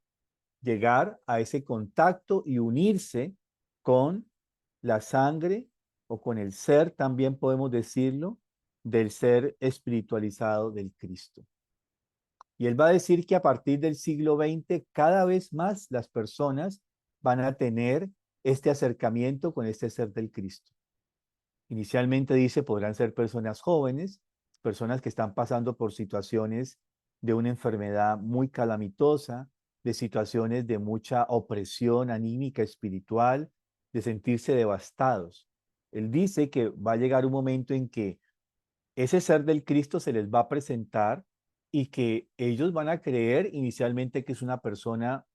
llegar a ese contacto y unirse con la sangre o con el ser, también podemos decirlo, del ser espiritualizado del Cristo. Y él va a decir que a partir del siglo XX cada vez más las personas van a tener este acercamiento con este ser del Cristo. Inicialmente dice, podrán ser personas jóvenes, personas que están pasando por situaciones de una enfermedad muy calamitosa, de situaciones de mucha opresión anímica, espiritual, de sentirse devastados. Él dice que va a llegar un momento en que ese ser del Cristo se les va a presentar y que ellos van a creer inicialmente que es una persona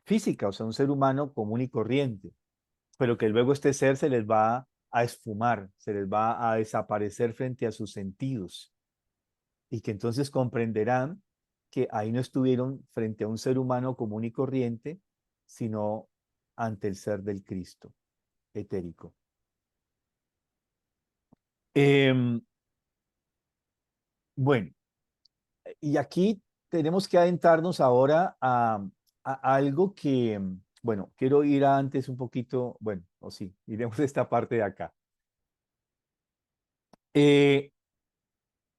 física, o sea, un ser humano común y corriente, pero que luego este ser se les va a esfumar, se les va a desaparecer frente a sus sentidos, y que entonces comprenderán que ahí no estuvieron frente a un ser humano común y corriente, sino ante el ser del Cristo etérico. Bueno, y aquí tenemos que adentrarnos ahora a algo que, bueno, quiero ir antes un poquito, bueno, o sí, iremos a esta parte de acá.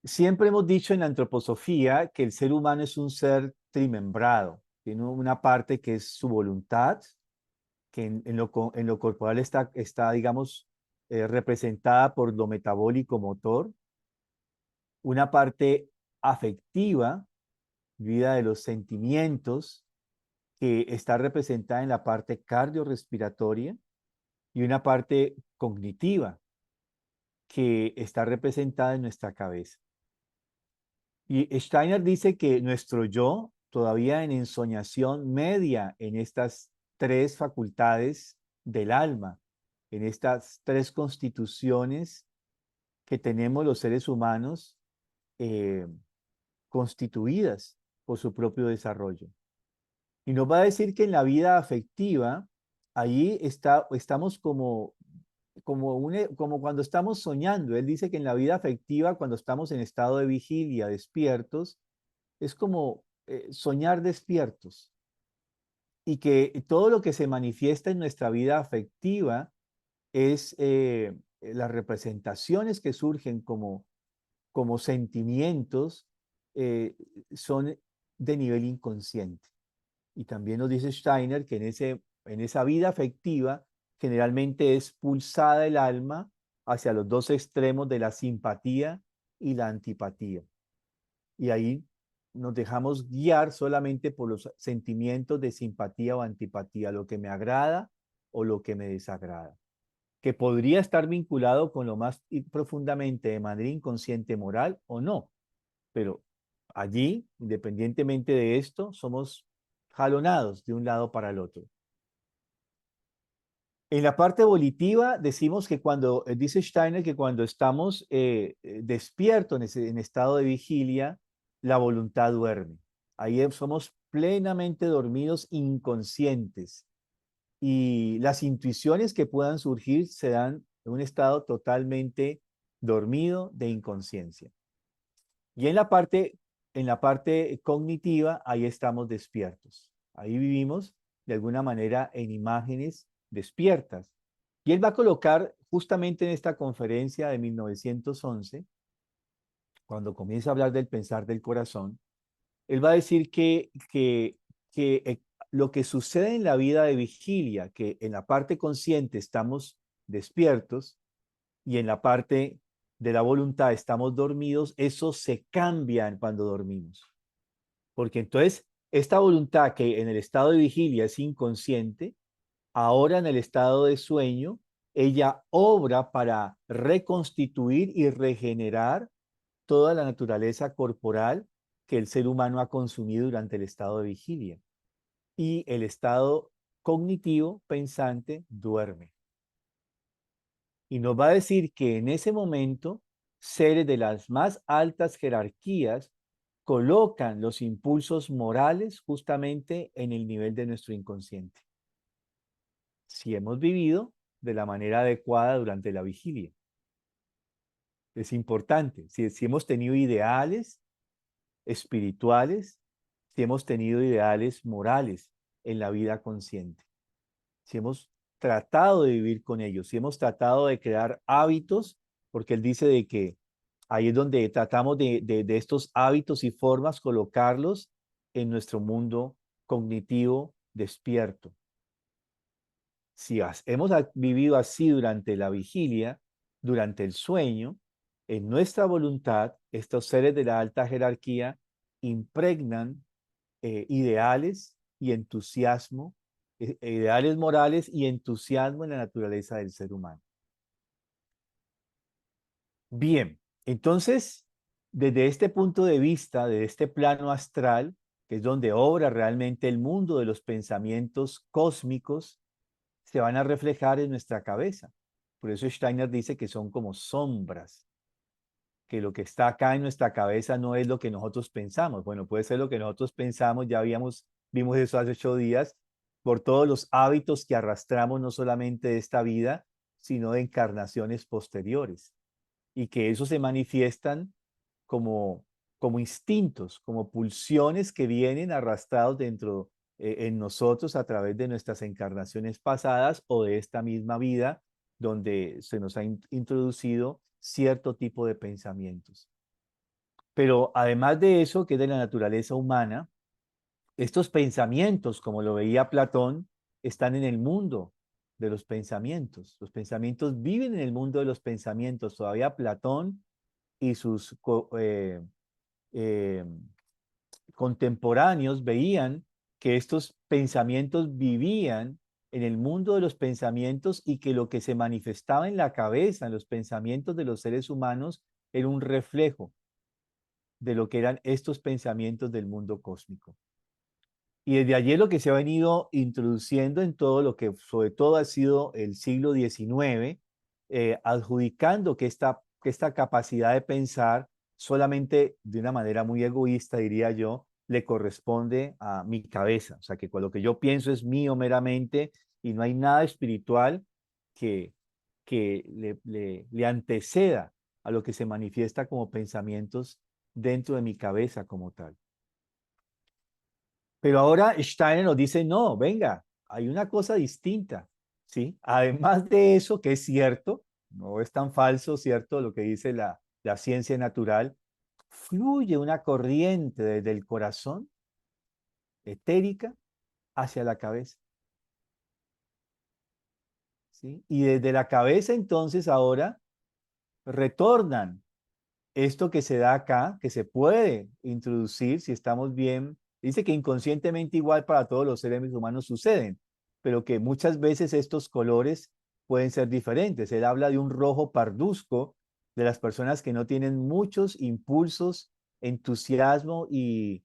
Siempre hemos dicho en la antroposofía que el ser humano es un ser trimembrado. Tiene una parte que es su voluntad, que en lo corporal está digamos, representada por lo metabólico motor. Una parte afectiva, vida de los sentimientos, que está representada en la parte cardiorrespiratoria, y una parte cognitiva, que está representada en nuestra cabeza. Y Steiner dice que nuestro yo, todavía en ensoñación media en estas tres facultades del alma, en estas tres constituciones que tenemos los seres humanos, constituidas por su propio desarrollo. Y nos va a decir que en la vida afectiva, ahí estamos como cuando estamos soñando. Él dice que en la vida afectiva, cuando estamos en estado de vigilia, despiertos, es como soñar despiertos. y que todo lo que se manifiesta en nuestra vida afectiva es las representaciones que surgen como sentimientos son de nivel inconsciente. Y también nos dice Steiner que en esa vida afectiva generalmente es pulsada el alma hacia los dos extremos de la simpatía y la antipatía. Y ahí nos dejamos guiar solamente por los sentimientos de simpatía o antipatía, lo que me agrada o lo que me desagrada, que podría estar vinculado con lo más profundamente de manera inconsciente moral o no, pero allí, independientemente de esto, somos jalonados de un lado para el otro. En la parte volitiva decimos que cuando, dice Steiner, que cuando estamos despiertos en estado de vigilia, la voluntad duerme. Ahí somos plenamente dormidos, inconscientes. Y las intuiciones que puedan surgir se dan en un estado totalmente dormido de inconsciencia. Y en la parte cognitiva, ahí estamos despiertos. Ahí vivimos de alguna manera en imágenes despiertas. Y él va a colocar justamente en esta conferencia de 1911, cuando comienza a hablar del pensar del corazón, él va a decir que lo que sucede en la vida de vigilia, que en la parte consciente estamos despiertos y en la parte de la voluntad estamos dormidos, eso se cambia cuando dormimos. Porque entonces esta voluntad que en el estado de vigilia es inconsciente, ahora en el estado de sueño, ella obra para reconstituir y regenerar toda la naturaleza corporal que el ser humano ha consumido durante el estado de vigilia. Y el estado cognitivo pensante duerme. Y nos va a decir que en ese momento, seres de las más altas jerarquías colocan los impulsos morales justamente en el nivel de nuestro inconsciente. Si hemos vivido de la manera adecuada durante la vigilia. Es importante. Si hemos tenido ideales espirituales, si hemos tenido ideales morales en la vida consciente, si hemos tratado de vivir con ellos, si hemos tratado de crear hábitos, porque él dice de que ahí es donde tratamos de estos hábitos y formas colocarlos en nuestro mundo cognitivo despierto. Si hemos vivido así durante la vigilia, durante el sueño, en nuestra voluntad, estos seres de la alta jerarquía impregnan ideales y entusiasmo, ideales morales y entusiasmo en la naturaleza del ser humano. Bien, entonces, desde este punto de vista, de este plano astral, que es donde obra realmente el mundo de los pensamientos cósmicos, se van a reflejar en nuestra cabeza. Por eso Steiner dice que son como sombras, que lo que está acá en nuestra cabeza no es lo que nosotros pensamos. Bueno, puede ser lo que nosotros pensamos, vimos eso hace 8 días, por todos los hábitos que arrastramos no solamente de esta vida, sino de encarnaciones posteriores. Y que eso se manifiestan como instintos, como pulsiones que vienen arrastrados dentro en nosotros a través de nuestras encarnaciones pasadas o de esta misma vida donde se nos ha introducido cierto tipo de pensamientos. Pero además de eso, que es de la naturaleza humana, estos pensamientos, como lo veía Platón, están en el mundo de los pensamientos. Los pensamientos viven en el mundo de los pensamientos. Todavía Platón y sus contemporáneos veían que estos pensamientos vivían en el mundo de los pensamientos y que lo que se manifestaba en la cabeza, en los pensamientos de los seres humanos, era un reflejo de lo que eran estos pensamientos del mundo cósmico. Y desde allí lo que se ha venido introduciendo en todo lo que sobre todo ha sido el siglo XIX, adjudicando que esta capacidad de pensar solamente de una manera muy egoísta, diría yo, le corresponde a mi cabeza. O sea, que lo que yo pienso es mío meramente y no hay nada espiritual que le anteceda a lo que se manifiesta como pensamientos dentro de mi cabeza como tal. Pero ahora Steiner nos dice, no, venga, hay una cosa distinta, ¿sí? Además de eso, que es cierto, no es tan falso, ¿cierto? Lo que dice la ciencia natural, fluye una corriente desde el corazón etérica hacia la cabeza, ¿sí? Y desde la cabeza entonces ahora retornan esto que se da acá, que se puede introducir si estamos bien. Dice que inconscientemente igual para todos los seres humanos suceden, pero que muchas veces estos colores pueden ser diferentes. Él habla de un rojo parduzco de las personas que no tienen muchos impulsos, entusiasmo y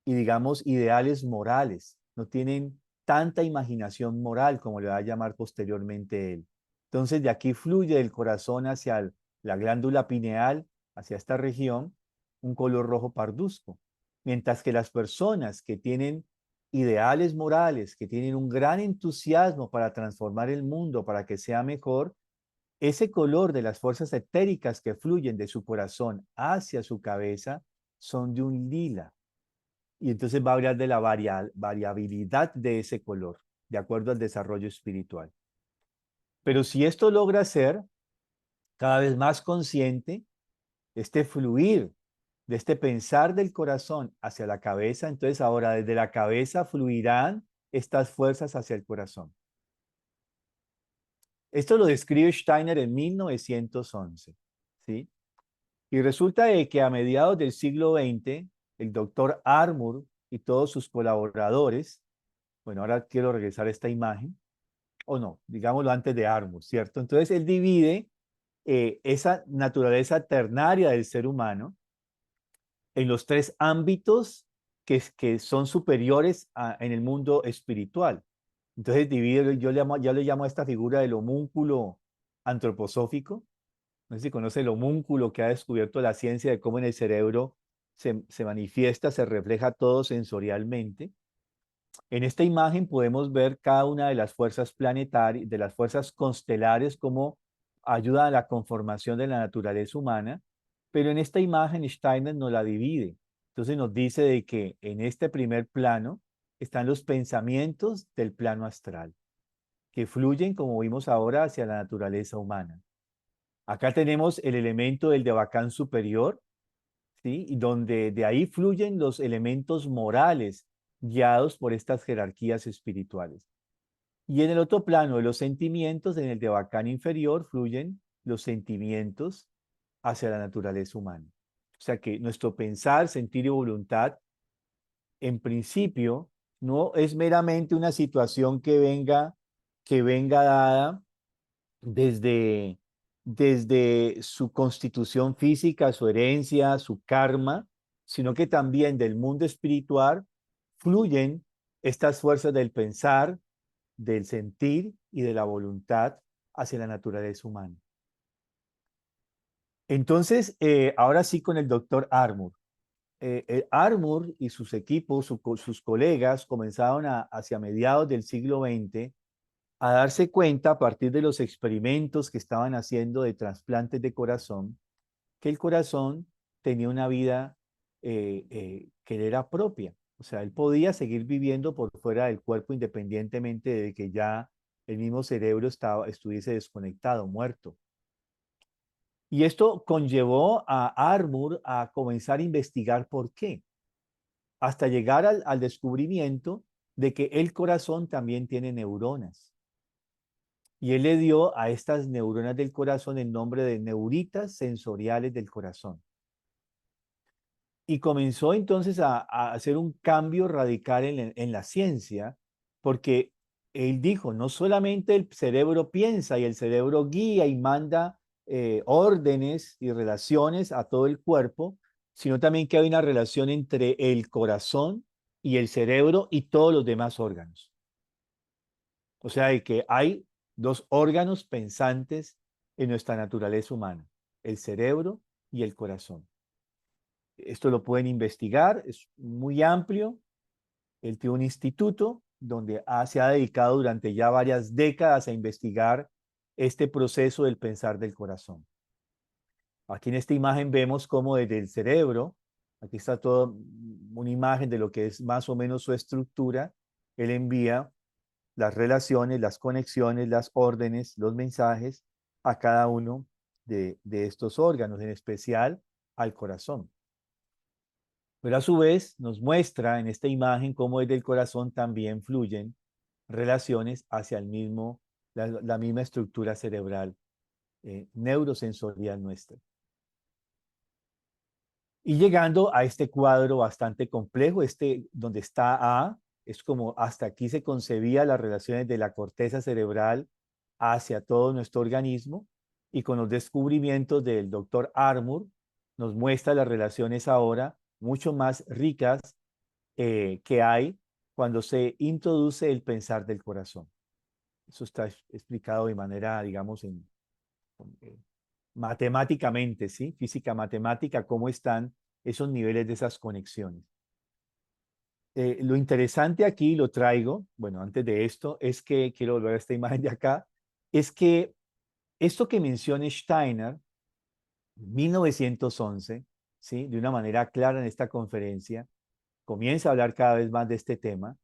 digamos, ideales morales. No tienen tanta imaginación moral como le va a llamar posteriormente él. Entonces, de aquí fluye del corazón hacia la glándula pineal, hacia esta región, un color rojo parduzco. Mientras que las personas que tienen ideales morales, que tienen un gran entusiasmo para transformar el mundo, para que sea mejor, ese color de las fuerzas etéricas que fluyen de su corazón hacia su cabeza son de un lila. Y entonces va a hablar de la variabilidad de ese color, de acuerdo al desarrollo espiritual. Pero si esto logra ser cada vez más consciente, este fluir de este pensar del corazón hacia la cabeza, entonces ahora desde la cabeza fluirán estas fuerzas hacia el corazón. Esto lo describe Steiner en 1911, ¿sí? Y resulta de que a mediados del siglo XX, el doctor Armour y todos sus colaboradores, bueno, ahora quiero regresar a esta imagen, o no, digámoslo antes de Armour, ¿cierto? Entonces él divide esa naturaleza ternaria del ser humano en los tres ámbitos que son superiores en el mundo espiritual. Entonces divide, yo le llamo a esta figura del homúnculo antroposófico. No sé si conoce el homúnculo que ha descubierto la ciencia de cómo en el cerebro se manifiesta, se refleja todo sensorialmente. En esta imagen podemos ver cada una de las fuerzas planetarias, de las fuerzas constelares, cómo ayudan a la conformación de la naturaleza humana, pero en esta imagen Steiner nos la divide. Entonces nos dice de que en este primer plano están los pensamientos del plano astral, que fluyen, como vimos ahora, hacia la naturaleza humana. Acá tenemos el elemento del Devacán superior, ¿sí? Y donde de ahí fluyen los elementos morales guiados por estas jerarquías espirituales. Y en el otro plano de los sentimientos, en el Devacán inferior, fluyen los sentimientos hacia la naturaleza humana. O sea que nuestro pensar, sentir y voluntad, en principio, no es meramente una situación que venga dada desde su constitución física, su herencia, su karma, sino que también del mundo espiritual fluyen estas fuerzas del pensar, del sentir y de la voluntad hacia la naturaleza humana. Entonces, ahora sí con el doctor Armour. Armour y sus equipos, sus colegas, comenzaron hacia mediados del siglo XX a darse cuenta a partir de los experimentos que estaban haciendo de trasplantes de corazón, que el corazón tenía una vida que le era propia. O sea, él podía seguir viviendo por fuera del cuerpo independientemente de que ya el mismo cerebro estuviese desconectado, muerto. Y esto conllevó a Armour a comenzar a investigar por qué, hasta llegar al descubrimiento de que el corazón también tiene neuronas. Y él le dio a estas neuronas del corazón el nombre de neuritas sensoriales del corazón. Y comenzó entonces a hacer un cambio radical en la ciencia, porque él dijo, no solamente el cerebro piensa y el cerebro guía y manda órdenes y relaciones a todo el cuerpo, sino también que hay una relación entre el corazón y el cerebro y todos los demás órganos. O sea, de que hay dos órganos pensantes en nuestra naturaleza humana, el cerebro y el corazón. Esto lo pueden investigar, es muy amplio. Él tiene un instituto donde se ha dedicado durante ya varias décadas a investigar este proceso del pensar del corazón. Aquí en esta imagen vemos cómo desde el cerebro Aquí está toda una imagen de lo que es más o menos su estructura. Él envía las relaciones, las conexiones, las órdenes, los mensajes a cada uno de estos órganos, en especial al corazón. Pero a su vez nos muestra en esta imagen cómo desde el corazón también fluyen relaciones hacia el mismo, la misma estructura cerebral neurosensorial nuestra. Y llegando a este cuadro bastante complejo, donde está A, es como hasta aquí se concebía las relaciones de la corteza cerebral hacia todo nuestro organismo, y con los descubrimientos del doctor Armour nos muestra las relaciones ahora mucho más ricas que hay cuando se introduce el pensar del corazón. Eso está explicado de manera, digamos, matemáticamente, ¿sí? Física matemática, cómo están esos niveles de esas conexiones. Lo interesante aquí, lo traigo, bueno, antes de esto, es que, quiero volver a esta imagen de acá, es que esto que menciona Steiner, 1911, ¿sí? De una manera clara en esta conferencia, comienza a hablar cada vez más de este tema.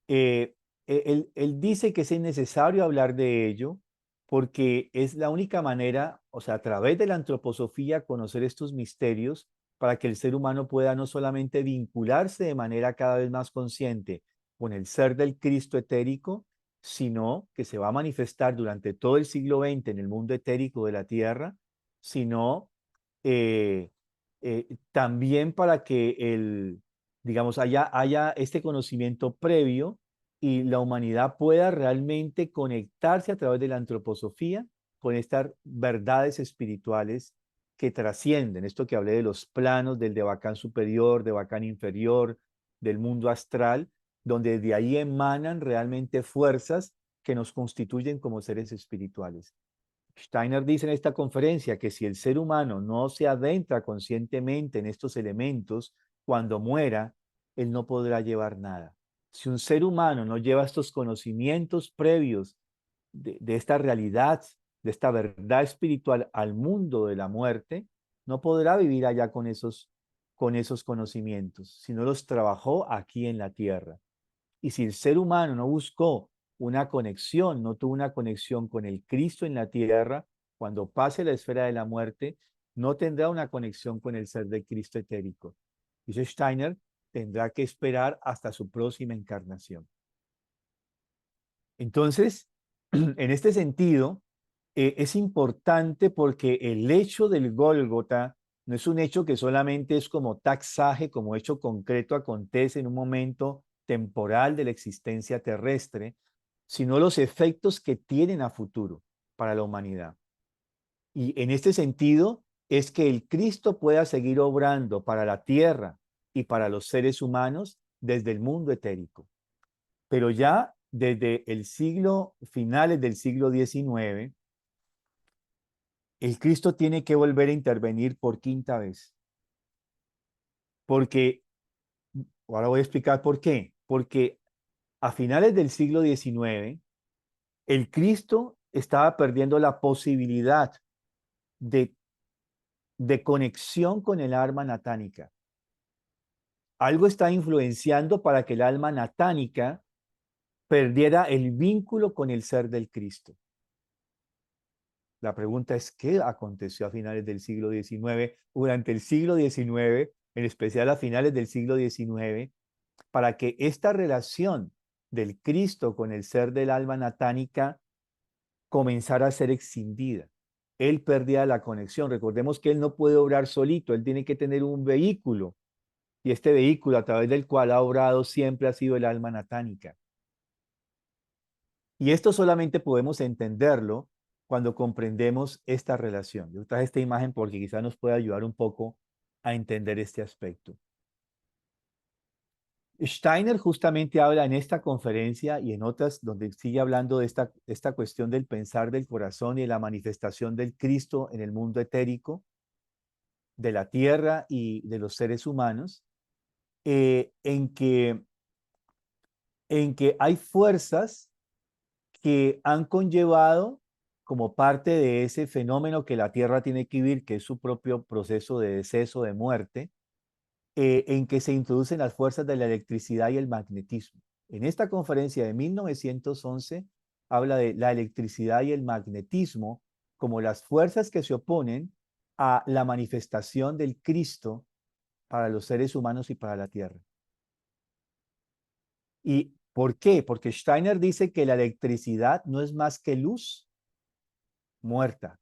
Él dice que es necesario hablar de ello porque es la única manera, o sea, a través de la antroposofía, conocer estos misterios para que el ser humano pueda no solamente vincularse de manera cada vez más consciente con el ser del Cristo etérico, sino que se va a manifestar durante todo el siglo XX en el mundo etérico de la Tierra, sino también para que digamos, haya este conocimiento previo y la humanidad pueda realmente conectarse a través de la antroposofía con estas verdades espirituales que trascienden. Esto que hablé de los planos del Devacán superior, Devacán inferior, del mundo astral, donde de ahí emanan realmente fuerzas que nos constituyen como seres espirituales. Steiner dice en esta conferencia que si el ser humano no se adentra conscientemente en estos elementos, cuando muera, él no podrá llevar nada. Si un ser humano no lleva estos conocimientos previos de esta realidad, de esta verdad espiritual al mundo de la muerte, no podrá vivir allá con esos conocimientos, si no los trabajó aquí en la tierra. Y si el ser humano no buscó una conexión, no tuvo una conexión con el Cristo en la tierra, cuando pase la esfera de la muerte, no tendrá una conexión con el ser del Cristo etérico. Dice Steiner, tendrá que esperar hasta su próxima encarnación. Entonces, en este sentido, es importante porque el hecho del Gólgota no es un hecho que solamente es como taxaje, como hecho concreto acontece en un momento temporal de la existencia terrestre, sino los efectos que tienen a futuro para la humanidad. Y en este sentido es que el Cristo pueda seguir obrando para la tierra y para los seres humanos desde el mundo etérico. Pero ya desde finales del siglo XIX, el Cristo tiene que volver a intervenir por quinta vez. Porque, ahora voy a explicar por qué. Porque a finales del siglo XIX, el Cristo estaba perdiendo la posibilidad de conexión con el alma natánica. Algo está influenciando para que el alma natánica perdiera el vínculo con el ser del Cristo. La pregunta es, ¿qué aconteció a finales del siglo XIX? Durante el siglo XIX, en especial a finales del siglo XIX, para que esta relación del Cristo con el ser del alma natánica comenzara a ser escindida. Él perdía la conexión. Recordemos que él no puede obrar solito, él tiene que tener un vehículo. Y este vehículo a través del cual ha obrado siempre ha sido el alma natánica. Y esto solamente podemos entenderlo cuando comprendemos esta relación. Yo traje esta imagen porque quizás nos pueda ayudar un poco a entender este aspecto. Steiner justamente habla en esta conferencia y en otras donde sigue hablando de esta cuestión del pensar del corazón y de la manifestación del Cristo en el mundo etérico, de la tierra y de los seres humanos, en que hay fuerzas que han conllevado como parte de ese fenómeno que la tierra tiene que vivir, que es su propio proceso de deceso, de muerte, en que se introducen las fuerzas de la electricidad y el magnetismo. En esta conferencia de 1911 habla de la electricidad y el magnetismo como las fuerzas que se oponen a la manifestación del Cristo para los seres humanos y para la Tierra. ¿Y por qué? Porque Steiner dice que la electricidad no es más que luz muerta.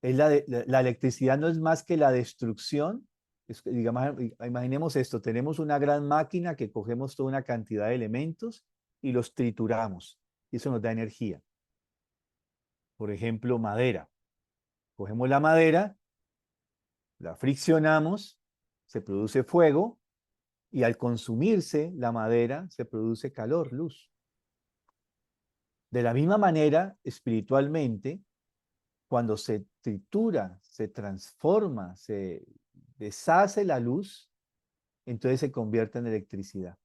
La electricidad no es más que la destrucción. Digamos, imaginemos esto, tenemos una gran máquina que cogemos toda una cantidad de elementos y los trituramos. Y eso nos da energía. Por ejemplo, madera. Cogemos la madera, la friccionamos, se produce fuego y al consumirse la madera se produce calor, luz. De la misma manera, espiritualmente, cuando se tritura, se transforma, se deshace la luz, entonces se convierte en electricidad.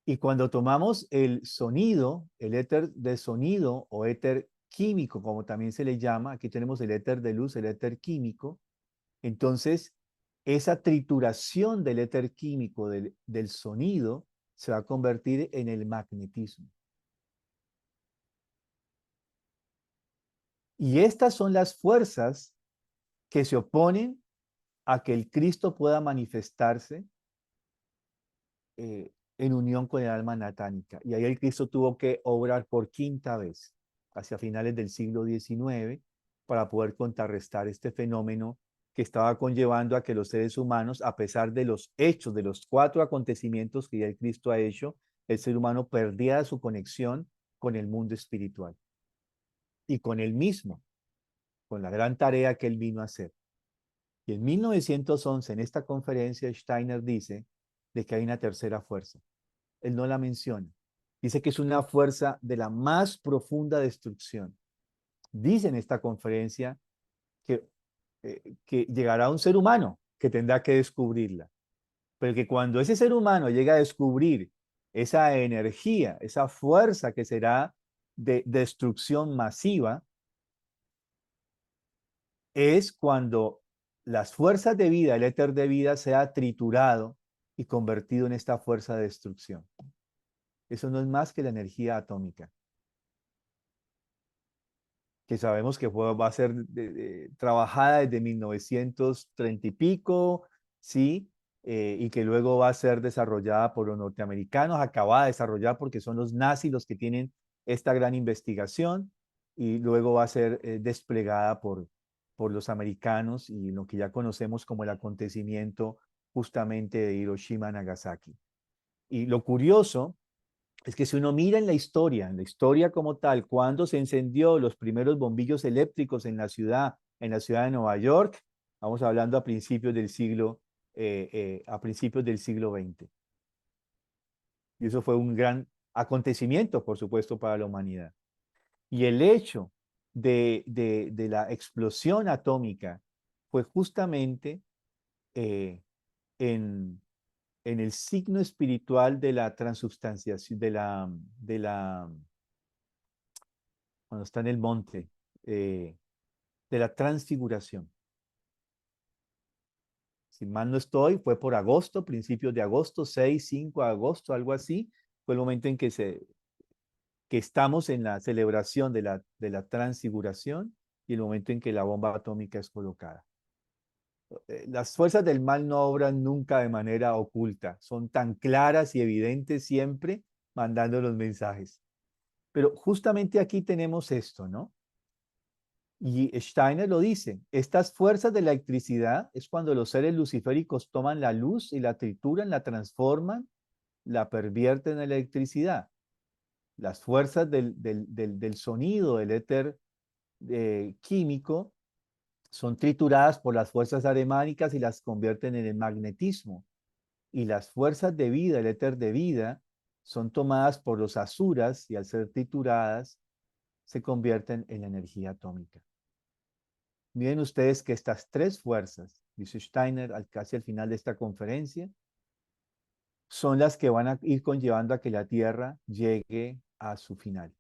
Y cuando tomamos el sonido, el éter de sonido o éter químico, como también se le llama, aquí tenemos el éter de luz, el éter químico, entonces esa trituración del éter químico del sonido se va a convertir en el magnetismo. Y estas son las fuerzas que se oponen a que el Cristo pueda manifestarse en unión con el alma natánica. Y ahí el Cristo tuvo que obrar por quinta vez, hacia finales del siglo XIX, para poder contrarrestar este fenómeno que estaba conllevando a que los seres humanos, a pesar de los hechos, de los 4 acontecimientos que ya el Cristo ha hecho, el ser humano perdía su conexión con el mundo espiritual y con él mismo, con la gran tarea que él vino a hacer. Y en 1911, en esta conferencia, Steiner dice de que hay una tercera fuerza. Él no la menciona. Dice que es una fuerza de la más profunda destrucción. Dice en esta conferencia que llegará un ser humano que tendrá que descubrirla. Pero que cuando ese ser humano llega a descubrir esa energía, esa fuerza que será de destrucción masiva, es cuando las fuerzas de vida, el éter de vida, sea triturado y convertido en esta fuerza de destrucción. Eso no es más que la energía atómica, que sabemos que va a ser trabajada desde 1930 y pico, ¿sí? Y que luego va a ser desarrollada por los norteamericanos, acabada de desarrollar porque son los nazis los que tienen esta gran investigación, y luego va a ser desplegada por los americanos y lo que ya conocemos como el acontecimiento justamente de Hiroshima y Nagasaki. Y lo curioso es que si uno mira en la historia como tal, cuando se encendió los primeros bombillos eléctricos en la ciudad de Nueva York, vamos hablando a principios del siglo XX. Y eso fue un gran acontecimiento, por supuesto, para la humanidad. Y el hecho de la explosión atómica fue justamente en el signo espiritual de la transubstanciación, cuando está en el monte, de la transfiguración. Si mal no estoy, fue por agosto, principios de agosto, 6, 5 de agosto, algo así. Fue el momento en que estamos en la celebración de la transfiguración y el momento en que la bomba atómica es colocada. Las fuerzas del mal no obran nunca de manera oculta, son tan claras y evidentes siempre mandando los mensajes. Pero justamente aquí tenemos esto, ¿no? Y Steiner lo dice, estas fuerzas de la electricidad es cuando los seres luciféricos toman la luz y la trituran, la transforman, la pervierten en electricidad. Las fuerzas del sonido, del éter químico, son trituradas por las fuerzas aremánicas y las convierten en el magnetismo. Y las fuerzas de vida, el éter de vida, son tomadas por los asuras y al ser trituradas se convierten en energía atómica. Miren ustedes que estas 3 fuerzas, dice Steiner casi al final de esta conferencia, son las que van a ir conllevando a que la Tierra llegue a su final.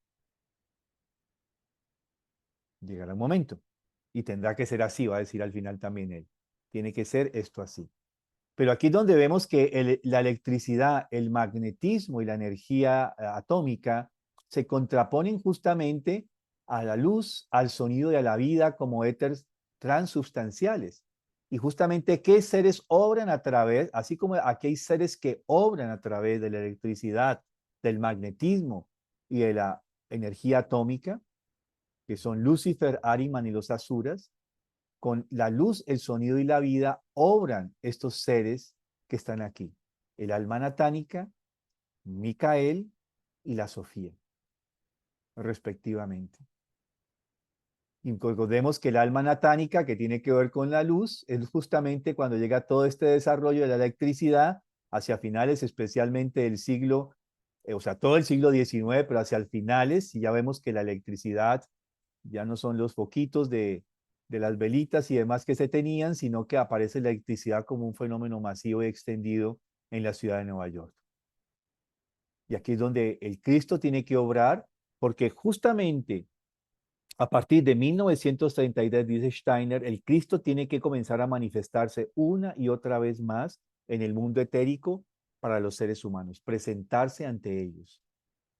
Llegará un momento. Y tendrá que ser así, va a decir al final también él. Tiene que ser esto así. Pero aquí es donde vemos que la electricidad, el magnetismo y la energía atómica se contraponen justamente a la luz, al sonido y a la vida como éteres transubstanciales. Y justamente qué seres obran a través, así como aquí hay seres que obran a través de la electricidad, del magnetismo y de la energía atómica, que son Lucifer, Ahriman y los Asuras. Con la luz, el sonido y la vida obran estos seres que están aquí. El alma natánica, Micael y la Sofía, respectivamente. Y recordemos que el alma natánica, que tiene que ver con la luz, es justamente cuando llega todo este desarrollo de la electricidad hacia finales, especialmente del siglo, o sea, todo el siglo XIX, pero hacia el finales, y ya vemos que la electricidad ya no son los foquitos de las velitas y demás que se tenían, sino que aparece la electricidad como un fenómeno masivo y extendido en la ciudad de Nueva York. Y aquí es donde el Cristo tiene que obrar, porque justamente a partir de 1933, dice Steiner, el Cristo tiene que comenzar a manifestarse una y otra vez más en el mundo etérico para los seres humanos, presentarse ante ellos.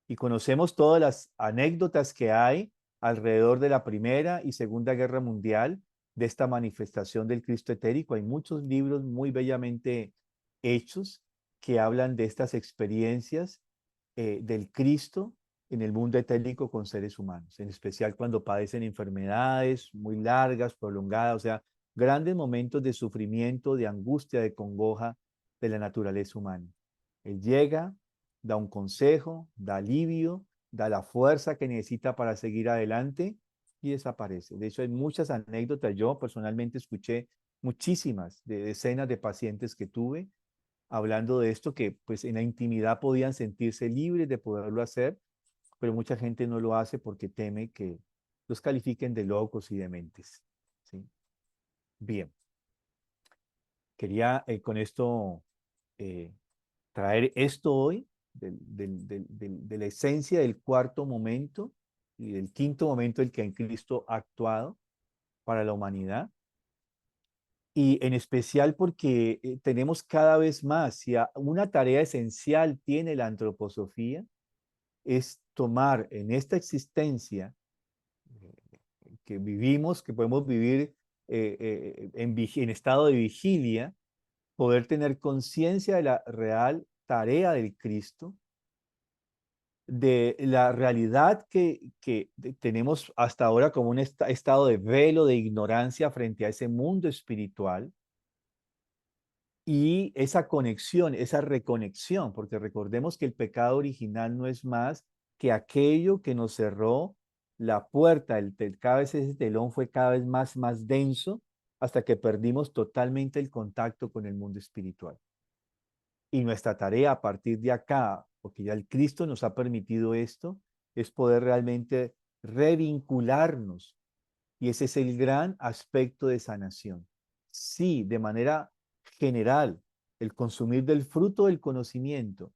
Y conocemos todas las anécdotas que hay alrededor de la Primera y Segunda Guerra Mundial de esta manifestación del Cristo etérico. Hay muchos libros muy bellamente hechos que hablan de estas experiencias del Cristo en el mundo etérico con seres humanos, en especial cuando padecen enfermedades muy largas, prolongadas, o sea, grandes momentos de sufrimiento, de angustia, de congoja de la naturaleza humana. Él llega, da un consejo, da alivio, da la fuerza que necesita para seguir adelante y desaparece. De hecho, hay muchas anécdotas. Yo personalmente escuché muchísimas de decenas de pacientes que tuve hablando de esto, que pues en la intimidad podían sentirse libres de poderlo hacer, pero mucha gente no lo hace porque teme que los califiquen de locos y dementes. ¿Sí? Bien. Quería con esto traer esto hoy de la esencia del cuarto momento y del quinto momento el que en Cristo ha actuado para la humanidad. Y en especial porque tenemos cada vez más, si una tarea esencial tiene la antroposofía, es tomar en esta existencia que vivimos, que podemos vivir en estado de vigilia, poder tener conciencia de la real tarea del Cristo, de la realidad que tenemos hasta ahora como un estado de velo, de ignorancia frente a ese mundo espiritual, y esa conexión, esa reconexión, porque recordemos que el pecado original no es más que aquello que nos cerró la puerta, cada vez ese telón fue cada vez más denso hasta que perdimos totalmente el contacto con el mundo espiritual. Y nuestra tarea a partir de acá, porque ya el Cristo nos ha permitido esto, es poder realmente revincularnos. Y ese es el gran aspecto de sanación. Sí, de manera general, el consumir del fruto del conocimiento,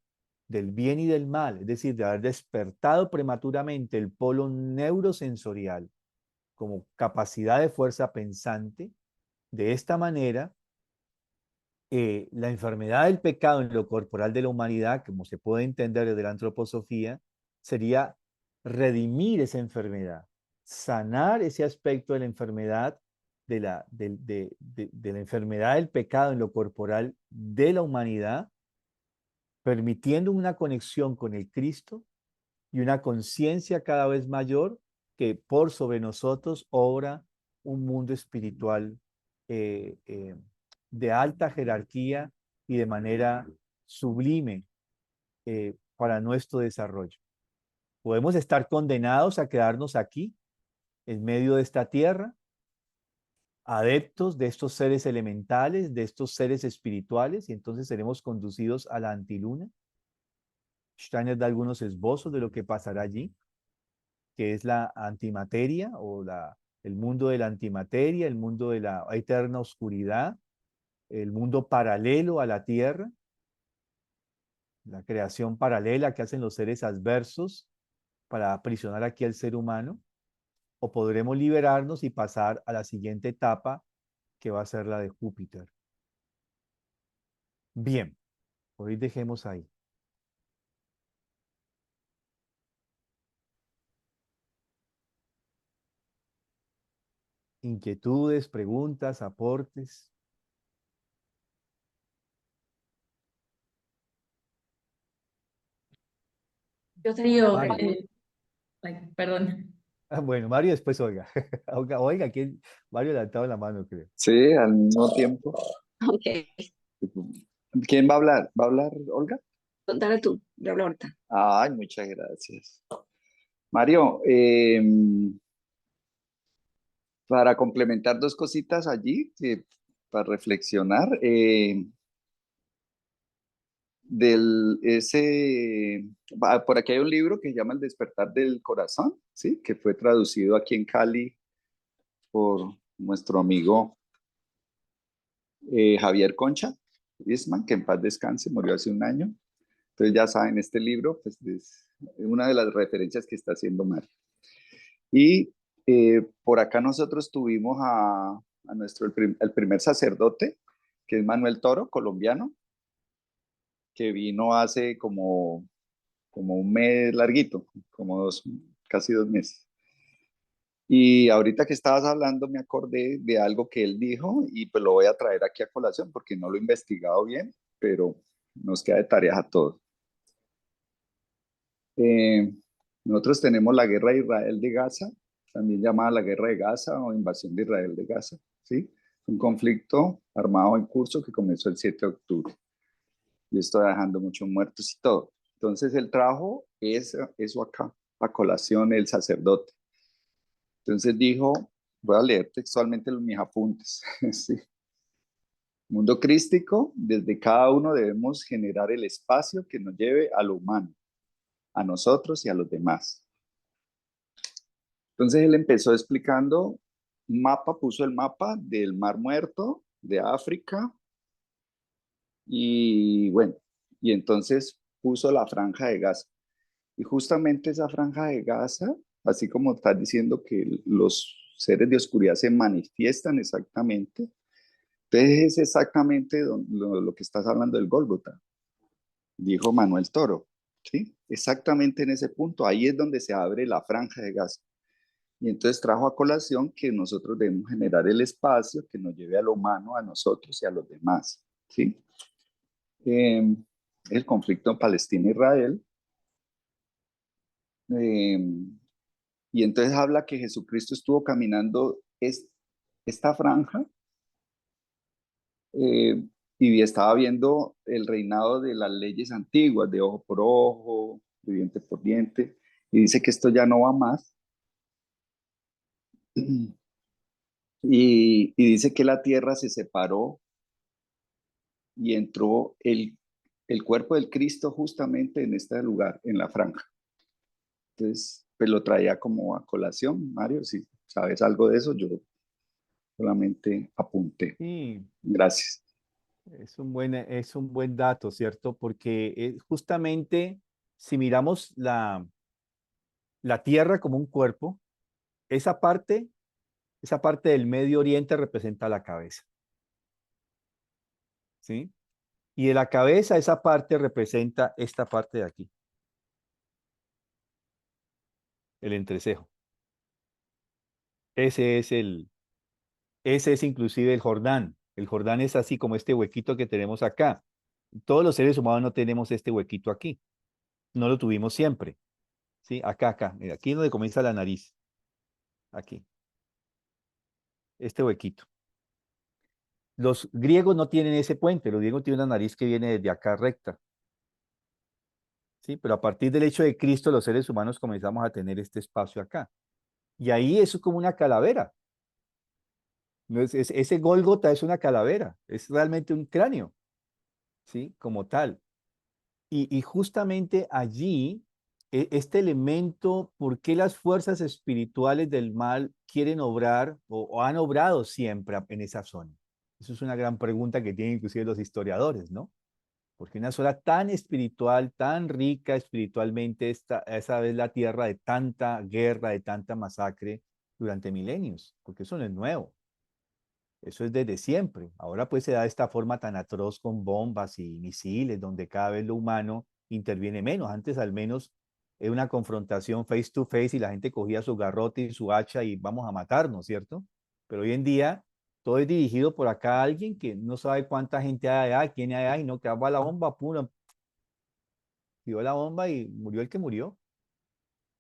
del bien y del mal, es decir, de haber despertado prematuramente el polo neurosensorial como capacidad de fuerza pensante, de esta manera, la enfermedad del pecado en lo corporal de la humanidad, como se puede entender desde la antroposofía, sería redimir esa enfermedad, sanar ese aspecto de la enfermedad, de la enfermedad del pecado en lo corporal de la humanidad, permitiendo una conexión con el Cristo y una conciencia cada vez mayor que por sobre nosotros obra un mundo espiritual eh, eh, de alta jerarquía y de manera sublime para nuestro desarrollo. Podemos estar condenados a quedarnos aquí, en medio de esta tierra, adeptos de estos seres elementales, de estos seres espirituales, y entonces seremos conducidos a la antiluna. Steiner da algunos esbozos de lo que pasará allí, que es la antimateria o el mundo de la antimateria, el mundo de la eterna oscuridad, el mundo paralelo a la tierra, la creación paralela que hacen los seres adversos para aprisionar aquí al ser humano, o podremos liberarnos y pasar a la siguiente etapa, que va a ser la de Júpiter. Bien, hoy dejemos ahí. Inquietudes, preguntas, aportes. Yo creo, Mario. ay, perdón. Ah, bueno, Mario después Olga. Oiga, ¿quién? Mario levantado la mano, creo. Sí, al mismo tiempo. Ok, ¿Quién va a hablar? ¿Va a hablar Olga? dale tú, yo hablo ahorita. Ay, muchas gracias. Mario, para complementar dos cositas allí, para reflexionar, por aquí hay un libro que se llama El despertar del corazón, ¿sí? Que fue traducido aquí en Cali por nuestro amigo Javier Concha Isman, que en paz descanse, murió hace un año. Entonces ya saben, este libro pues, es una de las referencias que está haciendo Mario. Y por acá nosotros tuvimos a el primer sacerdote, que es Manuel Toro, colombiano, que vino hace como un mes larguito, como casi 2 meses. Y ahorita que estabas hablando me acordé de algo que él dijo y pues lo voy a traer aquí a colación porque no lo he investigado bien, pero nos queda de tareas a todos. Nosotros tenemos la guerra de Israel de Gaza, también llamada la guerra de Gaza o invasión de Israel de Gaza, ¿sí? Un conflicto armado en curso que comenzó el 7 de octubre y esto dejando muchos muertos y todo. Entonces él trajo eso acá, a colación, el sacerdote. Entonces dijo, voy a leer textualmente mis apuntes, ¿sí? Mundo crístico, desde cada uno debemos generar el espacio que nos lleve a lo humano, a nosotros y a los demás. Entonces él empezó explicando puso el mapa del Mar Muerto, de África, y bueno, y entonces puso la Franja de Gaza. Y justamente esa Franja de Gaza, así como estás diciendo que los seres de oscuridad se manifiestan exactamente, entonces es exactamente lo que estás hablando del Gólgota, dijo Manuel Toro, ¿sí? Exactamente en ese punto, ahí es donde se abre la Franja de Gaza. Y entonces trajo a colación que nosotros debemos generar el espacio que nos lleve a lo humano, a nosotros y a los demás, ¿sí? El conflicto Palestina-Israel. Y entonces habla que Jesucristo estuvo caminando esta franja y estaba viendo el reinado de las leyes antiguas, de ojo por ojo, de diente por diente, y dice que esto ya no va más. Y dice que la tierra se separó y entró el cuerpo del Cristo justamente en este lugar, en la franja. Entonces, pues lo traía como a colación, Mario, si sabes algo de eso, yo solamente apunté. Sí, Gracias. es un buen dato, ¿cierto? Porque justamente si miramos la Tierra como un cuerpo, esa parte del Medio Oriente representa la cabeza, ¿sí? Y de la cabeza esa parte representa esta parte de aquí, el entrecejo. Ese es inclusive el Jordán. El Jordán es así como este huequito que tenemos acá. Todos los seres humanos no tenemos este huequito aquí. No lo tuvimos siempre. ¿Sí? Acá. Mira, aquí es donde comienza la nariz. Aquí. Este huequito. Los griegos no tienen ese puente. Los griegos tienen una nariz que viene desde acá recta. ¿Sí? Pero a partir del hecho de Cristo, los seres humanos comenzamos a tener este espacio acá. Y ahí eso es como una calavera. No ese Gólgota es una calavera. Es realmente un cráneo. ¿Sí? Como tal. Y justamente allí, este elemento, ¿por qué las fuerzas espirituales del mal quieren obrar o han obrado siempre en esa zona? Eso es una gran pregunta que tienen inclusive los historiadores, ¿no? Porque una zona tan espiritual, tan rica espiritualmente, esa vez la tierra de tanta guerra, de tanta masacre durante milenios, porque eso no es nuevo. Eso es desde siempre. Ahora pues se da de esta forma tan atroz con bombas y misiles, donde cada vez lo humano interviene menos. Antes al menos era una confrontación face to face y la gente cogía su garrote y su hacha y vamos a matarnos, ¿cierto? Pero hoy en día todo es dirigido por acá a alguien que no sabe cuánta gente hay allá, quién hay allá, y no, que va la bomba, pum, dio la bomba y murió el que murió.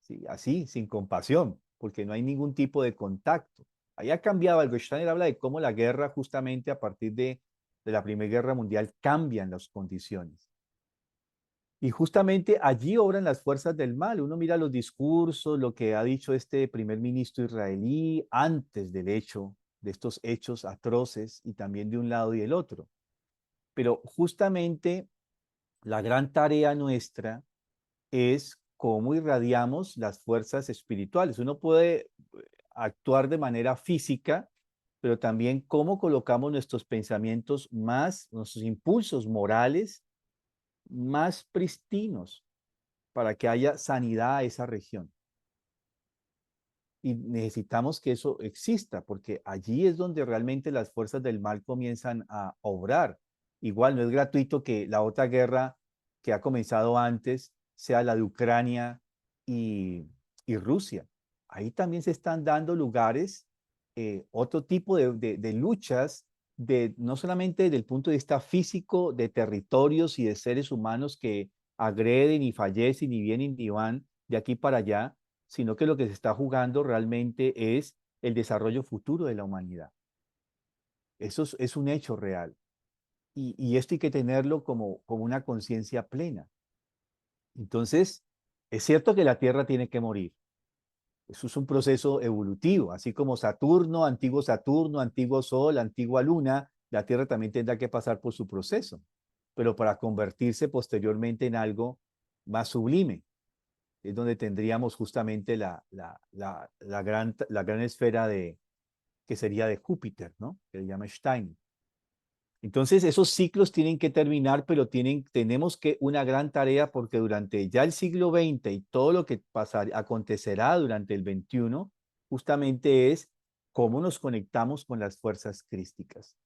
Sí, así, sin compasión, porque no hay ningún tipo de contacto. Ahí ha cambiado algo. Steiner habla de cómo la guerra, justamente a partir de la Primera Guerra Mundial, cambian las condiciones. Y justamente allí obran las fuerzas del mal. Uno mira los discursos, lo que ha dicho este primer ministro israelí antes del hecho, de estos hechos atroces, y también de un lado y del otro. Pero justamente la gran tarea nuestra es cómo irradiamos las fuerzas espirituales. Uno puede actuar de manera física, pero también cómo colocamos nuestros pensamientos más, nuestros impulsos morales más pristinos para que haya sanidad a esa región. Y necesitamos que eso exista, porque allí es donde realmente las fuerzas del mal comienzan a obrar. Igual no es gratuito que la otra guerra que ha comenzado antes sea la de Ucrania y Rusia. Ahí también se están dando lugares, otro tipo de luchas, no solamente desde el punto de vista físico, de territorios y de seres humanos que agreden y fallecen y vienen y van de aquí para allá, sino que lo que se está jugando realmente es el desarrollo futuro de la humanidad. Eso es un hecho real. Y esto hay que tenerlo como una conciencia plena. Entonces, es cierto que la Tierra tiene que morir. Eso es un proceso evolutivo, así como Saturno, antiguo Sol, antigua Luna, la Tierra también tendrá que pasar por su proceso, pero para convertirse posteriormente en algo más sublime. Es donde tendríamos justamente la gran esfera que sería de Júpiter, ¿no? Que se llama Stein. Entonces, esos ciclos tienen que terminar, pero tenemos que una gran tarea porque durante ya el siglo XX y todo lo que acontecerá durante el XXI, justamente es cómo nos conectamos con las fuerzas crísticas.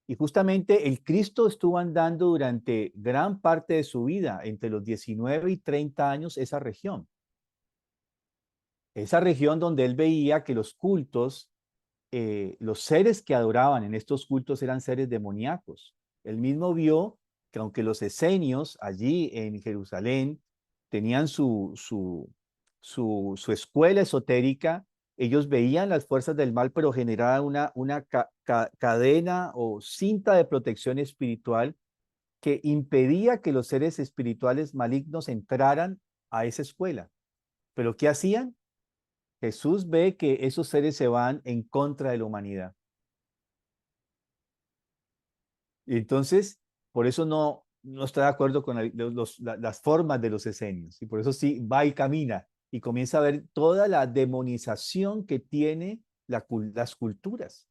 Y justamente el Cristo estuvo andando durante gran parte de su vida, entre los 19 y 30 años, esa región donde él veía que los cultos, los seres que adoraban en estos cultos eran seres demoníacos. Él mismo vio que aunque los esenios allí en Jerusalén tenían su escuela esotérica, ellos veían las fuerzas del mal, pero generaban una cadena o cinta de protección espiritual que impedía que los seres espirituales malignos entraran a esa escuela. ¿Pero qué hacían? Jesús ve que esos seres se van en contra de la humanidad. Y entonces, por eso no está de acuerdo con las formas de los esenios. Y por eso sí va y camina y comienza a ver toda la demonización que tiene las culturas.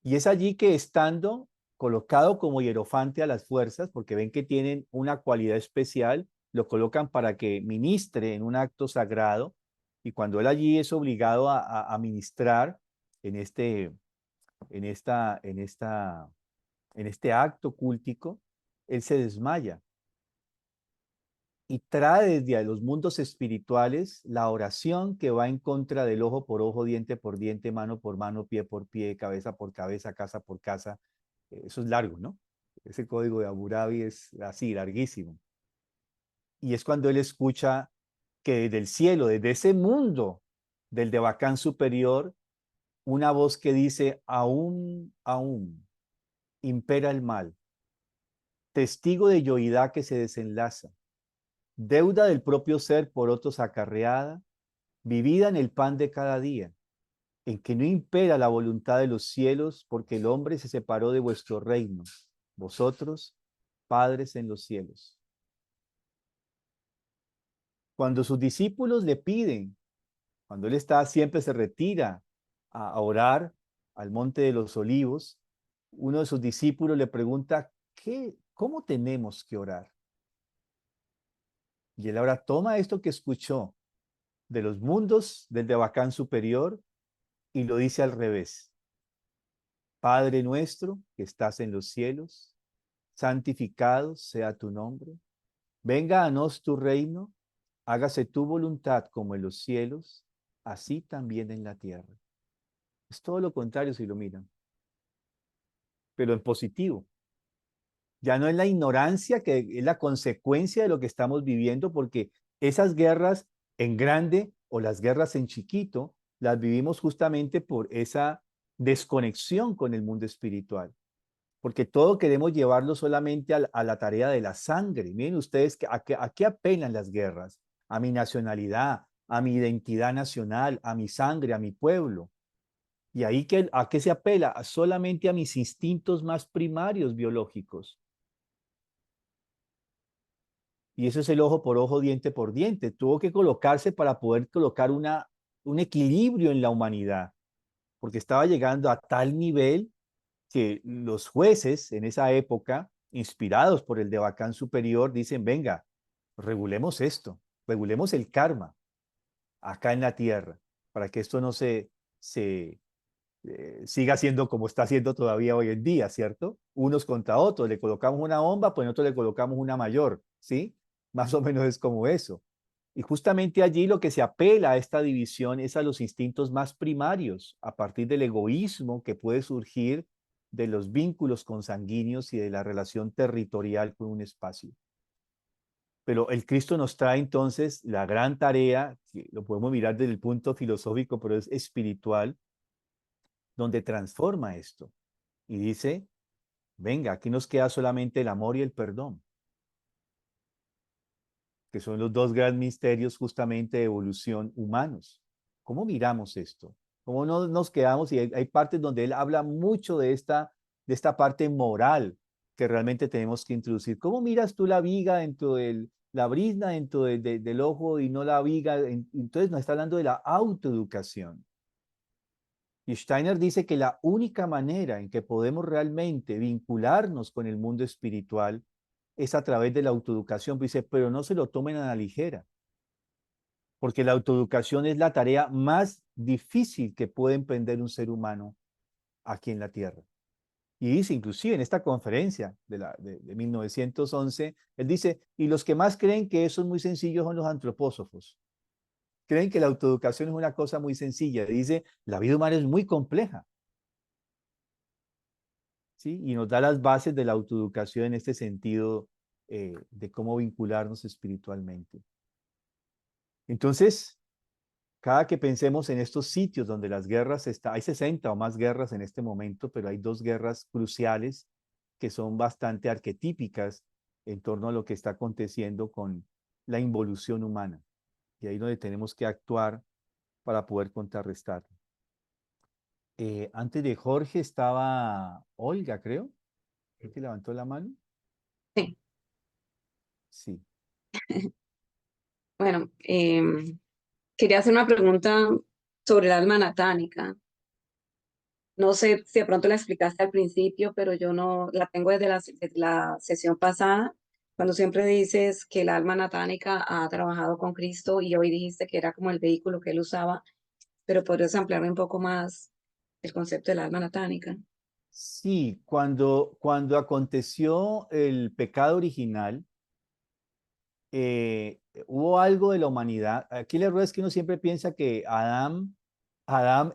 Y es allí que estando colocado como hierofante a las fuerzas, porque ven que tienen una cualidad especial, lo colocan para que ministre en un acto sagrado. Y cuando él allí es obligado a ministrar en este acto cúltico, él se desmaya y trae desde los mundos espirituales la oración que va en contra del ojo por ojo, diente por diente, mano por mano, pie por pie, cabeza por cabeza, casa por casa. Eso es largo, ¿no? Ese código de Hammurabi es así, larguísimo. Y es cuando él escucha que desde el cielo, desde ese mundo del Devacán superior, una voz que dice, aún impera el mal, testigo de yoidad que se desenlaza, deuda del propio ser por otros acarreada, vivida en el pan de cada día, en que no impera la voluntad de los cielos, porque el hombre se separó de vuestro reino, vosotros, padres en los cielos. Cuando sus discípulos le piden, cuando él siempre se retira a orar al Monte de los Olivos, uno de sus discípulos le pregunta, ¿cómo tenemos que orar? Y él ahora toma esto que escuchó de los mundos del Devacán superior y lo dice al revés. Padre nuestro que estás en los cielos, santificado sea tu nombre. Venga a nos tu reino, hágase tu voluntad como en los cielos, así también en la tierra. Es todo lo contrario si lo miran, pero en positivo. Ya no es la ignorancia que es la consecuencia de lo que estamos viviendo, porque esas guerras en grande o las guerras en chiquito las vivimos justamente por esa desconexión con el mundo espiritual. Porque todo queremos llevarlo solamente a la tarea de la sangre. Miren ustedes a qué apelan las guerras: a mi nacionalidad, a mi identidad nacional, a mi sangre, a mi pueblo. Y ahí ¿a qué se apela? Solamente a mis instintos más primarios biológicos. Y eso es el ojo por ojo, diente por diente. Tuvo que colocarse para poder colocar un equilibrio en la humanidad, porque estaba llegando a tal nivel que los jueces en esa época, inspirados por el Devacán superior, dicen: venga, regulemos esto, regulemos el karma acá en la tierra, para que esto no siga siendo como está siendo todavía hoy en día, ¿cierto? Unos contra otros, le colocamos una bomba, pues nosotros le colocamos una mayor, ¿sí? Más o menos es como eso. Y justamente allí lo que se apela a esta división es a los instintos más primarios, a partir del egoísmo que puede surgir de los vínculos consanguíneos y de la relación territorial con un espacio. Pero el Cristo nos trae entonces la gran tarea, que lo podemos mirar desde el punto filosófico, pero es espiritual, donde transforma esto y dice: venga, aquí nos queda solamente el amor y el perdón, que son los dos grandes misterios justamente de evolución humanos. ¿Cómo miramos esto? ¿Cómo no nos quedamos? Y hay partes donde él habla mucho de esta parte moral que realmente tenemos que introducir. ¿Cómo miras tú la viga dentro la brizna dentro del ojo y no la viga? Entonces nos está hablando de la autoeducación. Y Steiner dice que la única manera en que podemos realmente vincularnos con el mundo espiritual es a través de la autoeducación. Dice, pero no se lo tomen a la ligera, porque la autoeducación es la tarea más difícil que puede emprender un ser humano aquí en la Tierra. Y dice, inclusive en esta conferencia de 1911, él dice: y los que más creen que eso es muy sencillo son los antropósofos. Creen que la autoeducación es una cosa muy sencilla. Dice, la vida humana es muy compleja. ¿Sí? Y nos da las bases de la autoeducación en este sentido, de cómo vincularnos espiritualmente. Entonces, cada que pensemos en estos sitios donde las guerras hay 60 o más guerras en este momento, pero hay dos guerras cruciales que son bastante arquetípicas en torno a lo que está aconteciendo con la involución humana. Y ahí es donde tenemos que actuar para poder contrarrestarlo. Antes de Jorge estaba Olga, creo. ¿Creo que levantó la mano? Sí. Sí. Bueno, quería hacer una pregunta sobre el alma anatánica. No sé si de pronto la explicaste al principio, pero yo no la tengo desde la sesión pasada, cuando siempre dices que el alma anatánica ha trabajado con Cristo y hoy dijiste que era como el vehículo que él usaba, pero podrías ampliarme un poco más el concepto del alma anatánica. Sí, cuando aconteció el pecado original, hubo algo de la humanidad. Aquí el error es que uno siempre piensa que Adán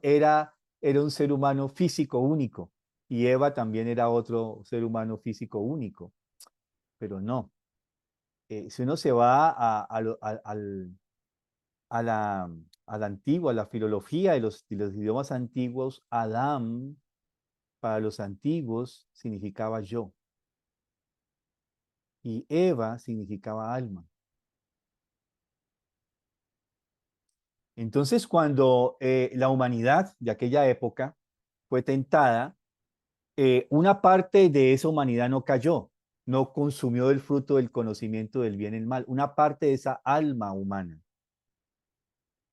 era un ser humano físico único y Eva también era otro ser humano físico único, pero no. Si uno se va a la antigua, a la filología de los idiomas antiguos, Adán para los antiguos significaba yo y Eva significaba alma. Entonces, cuando la humanidad de aquella época fue tentada, una parte de esa humanidad no cayó, no consumió el fruto del conocimiento del bien y el mal, una parte de esa alma humana.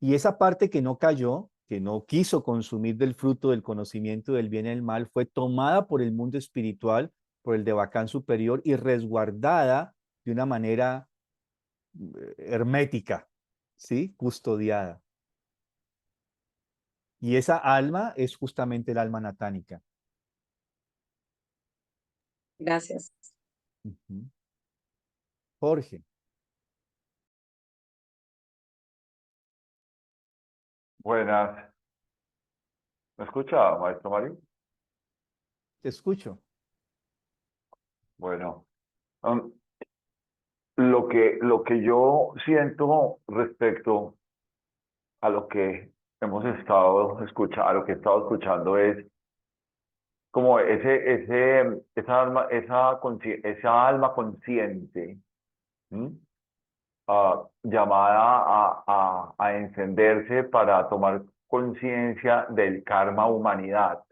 Y esa parte que no cayó, que no quiso consumir del fruto del conocimiento del bien y el mal, fue tomada por el mundo espiritual, por el Devacán superior y resguardada de una manera hermética, ¿sí? Custodiada. Y esa alma es justamente el alma natánica. Gracias. Ujú. Jorge, Buenas. ¿Me escucha, maestro Mario? te escucho. Bueno, um, lo que yo siento respecto a lo que hemos estado escuchando, a lo que he estado escuchando es como esa alma consciente, ¿m? Llamada a encenderse para tomar conciencia del karma humanidad.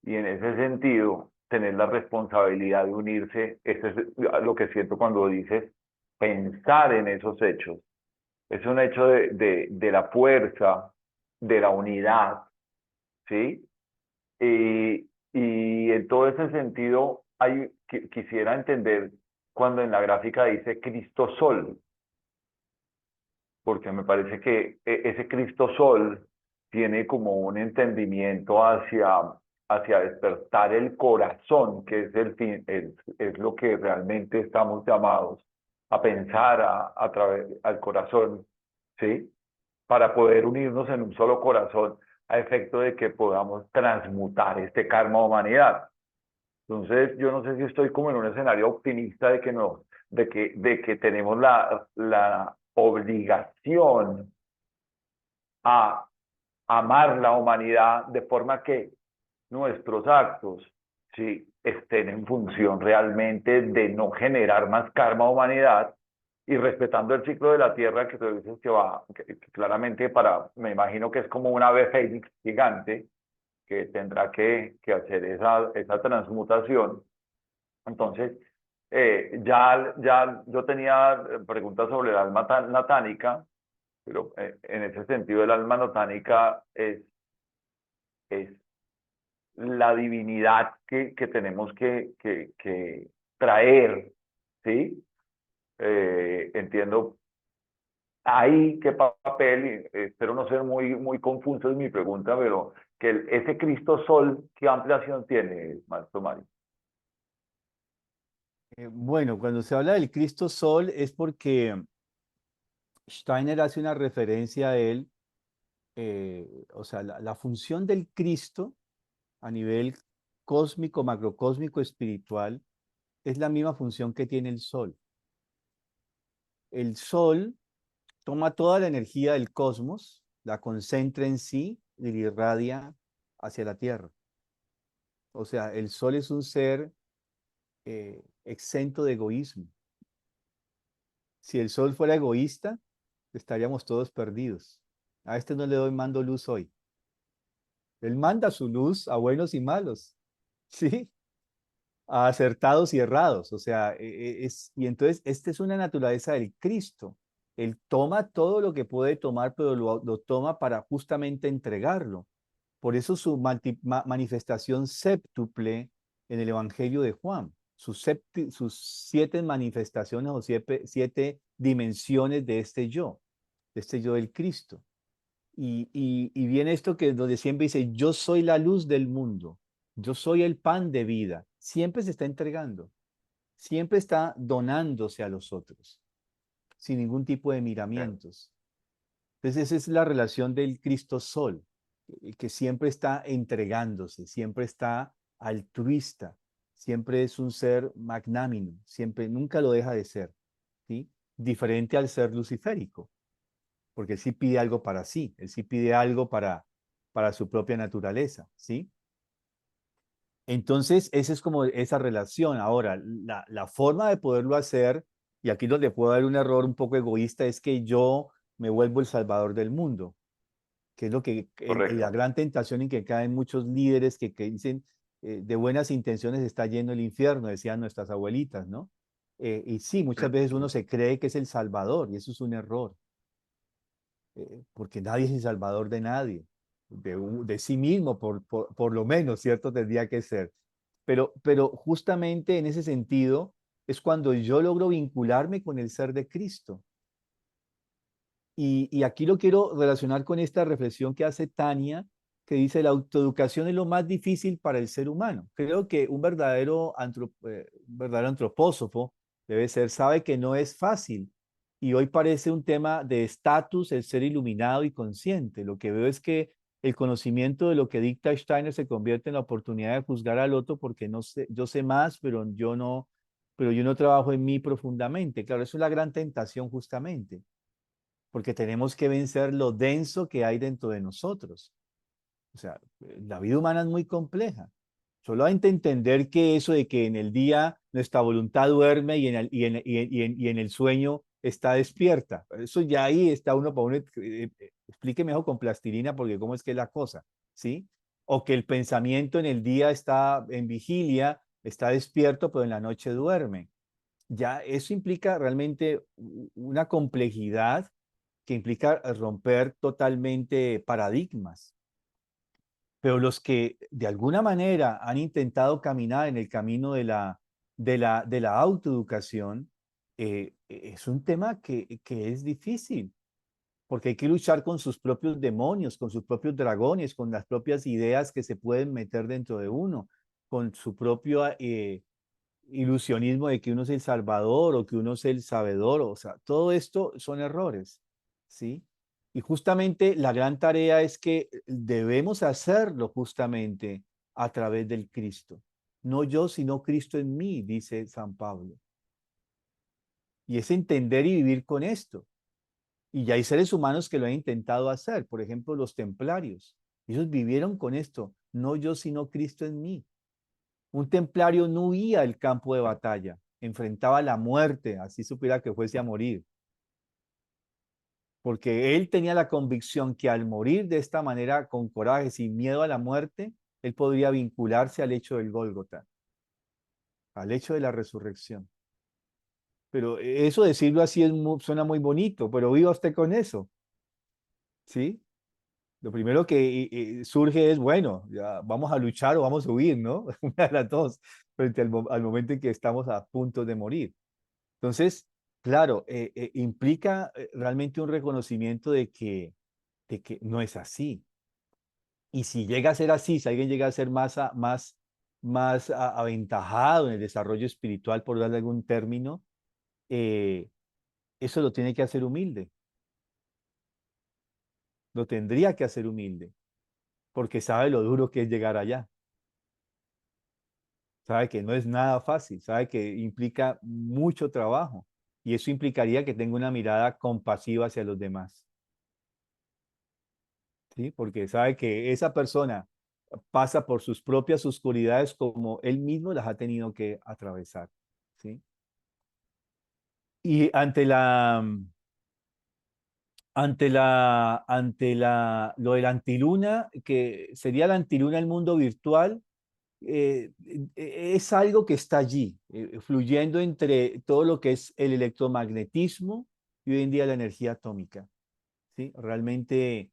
Y en ese sentido, tener la responsabilidad de unirse, eso es lo que siento cuando dices pensar en esos hechos. Es un hecho de la fuerza, de la unidad, ¿sí? Y en todo ese sentido, quisiera entender cuando en la gráfica dice Cristo Sol, porque me parece que ese Cristo Sol tiene como un entendimiento hacia despertar el corazón, que es el fin, es lo que realmente estamos llamados a pensar a través al corazón, ¿sí? Para poder unirnos en un solo corazón a efecto de que podamos transmutar este karma humanidad. Entonces, yo no sé si estoy como en un escenario optimista de que no, de que tenemos la obligación a amar la humanidad de forma que nuestros actos, sí, estén en función realmente de no generar más karma a humanidad y respetando el ciclo de la Tierra que tú dices que va, que claramente me imagino que es como un ave fénix gigante que tendrá que hacer esa transmutación. Entonces, ya yo tenía preguntas sobre el alma natánica, pero en ese sentido el alma natánica es la divinidad que tenemos que traer, ¿sí? Entiendo ahí qué papel, y espero no ser muy confuso en mi pregunta, pero que ese Cristo Sol, ¿qué ampliación tiene, Maestro Mario? Bueno, cuando se habla del Cristo Sol es porque Steiner hace una referencia a él, o sea, la función del Cristo a nivel cósmico, macrocósmico, espiritual, es la misma función que tiene el Sol. El Sol toma toda la energía del cosmos, la concentra en sí y la irradia hacia la Tierra. O sea, el Sol es un ser exento de egoísmo. Si el Sol fuera egoísta, estaríamos todos perdidos. A este no le doy mando luz hoy. Él manda su luz a buenos y malos, ¿sí? A acertados y errados. O sea, y entonces esta es una naturaleza del Cristo. Él toma todo lo que puede tomar, pero lo toma para justamente entregarlo. Por eso su manifestación séptuple en el Evangelio de Juan, sus 7 manifestaciones o 7 dimensiones de este yo del Cristo. Y viene esto que donde siempre dice, yo soy la luz del mundo, yo soy el pan de vida. Siempre se está entregando, siempre está donándose a los otros, sin ningún tipo de miramientos. Entonces esa es la relación del Cristo Sol, que siempre está entregándose, siempre está altruista, siempre es un ser magnánimo, siempre, nunca lo deja de ser, ¿sí? Diferente al ser luciférico, porque él sí pide algo para sí, él sí pide algo para su propia naturaleza, ¿sí? Entonces, esa es como esa relación. Ahora, la forma de poderlo hacer, y aquí donde puedo dar un error un poco egoísta, es que yo me vuelvo el salvador del mundo, que es lo que la Correcto. gran tentación en que caen muchos líderes que dicen de buenas intenciones está lleno el infierno, decían nuestras abuelitas, ¿no? Y sí, muchas veces uno se cree que es el salvador y eso es un error, porque nadie es el salvador de nadie, de sí mismo por lo menos, ¿cierto? Tendría que ser. Pero justamente en ese sentido es cuando yo logro vincularme con el ser de Cristo. Y aquí lo quiero relacionar con esta reflexión que hace Tania, que dice la autoeducación es lo más difícil para el ser humano. Creo que un verdadero antropósofo debe ser, sabe que no es fácil. Y hoy parece un tema de estatus el ser iluminado y consciente. Lo que veo es que el conocimiento de lo que dicta Steiner se convierte en la oportunidad de juzgar al otro porque no sé, yo sé más, pero yo no trabajo en mí profundamente. Claro, eso es la gran tentación justamente, porque tenemos que vencer lo denso que hay dentro de nosotros. O sea, la vida humana es muy compleja. Solo hay que entender que eso de que en el día nuestra voluntad duerme y en el sueño está despierta. Eso ya ahí está uno para uno. Explique mejor con plastilina porque cómo es que es la cosa, ¿sí? O que el pensamiento en el día está en vigilia, está despierto, pero en la noche duerme. Ya eso implica realmente una complejidad que implica romper totalmente paradigmas. Pero los que de alguna manera han intentado caminar en el camino de la autoeducación, es un tema que es difícil, porque hay que luchar con sus propios demonios, con sus propios dragones, con las propias ideas que se pueden meter dentro de uno, con su propio ilusionismo de que uno es el salvador o que uno es el sabedor, o sea, todo esto son errores, ¿sí? Y justamente la gran tarea es que debemos hacerlo justamente a través del Cristo. No yo, sino Cristo en mí, dice San Pablo. Y es entender y vivir con esto. Y ya hay seres humanos que lo han intentado hacer, por ejemplo, los templarios. Ellos vivieron con esto, no yo, sino Cristo en mí. Un templario no huía del campo de batalla, enfrentaba la muerte, así supiera que fuese a morir. Porque él tenía la convicción que al morir de esta manera, con coraje, sin miedo a la muerte, él podría vincularse al hecho del Gólgota, al hecho de la resurrección. Pero eso decirlo así suena muy bonito, pero viva usted con eso, ¿sí? Lo primero que surge es, bueno, ya vamos a luchar o vamos a huir, ¿no? Una de las dos, frente al momento en que estamos a punto de morir. Entonces, claro, implica realmente un reconocimiento de que no es así. Y si llega a ser así, si alguien llega a ser más aventajado en el desarrollo espiritual, por darle algún término, eso lo tiene que hacer humilde. Lo tendría que hacer humilde, porque sabe lo duro que es llegar allá. Sabe que no es nada fácil, sabe que implica mucho trabajo y eso implicaría que tenga una mirada compasiva hacia los demás. ¿Sí? Porque sabe que esa persona pasa por sus propias oscuridades como él mismo las ha tenido que atravesar. ¿Sí? Y lo de la antiluna, que sería la antiluna del mundo virtual, es algo que está allí, fluyendo entre todo lo que es el electromagnetismo y hoy en día la energía atómica. ¿Sí? Realmente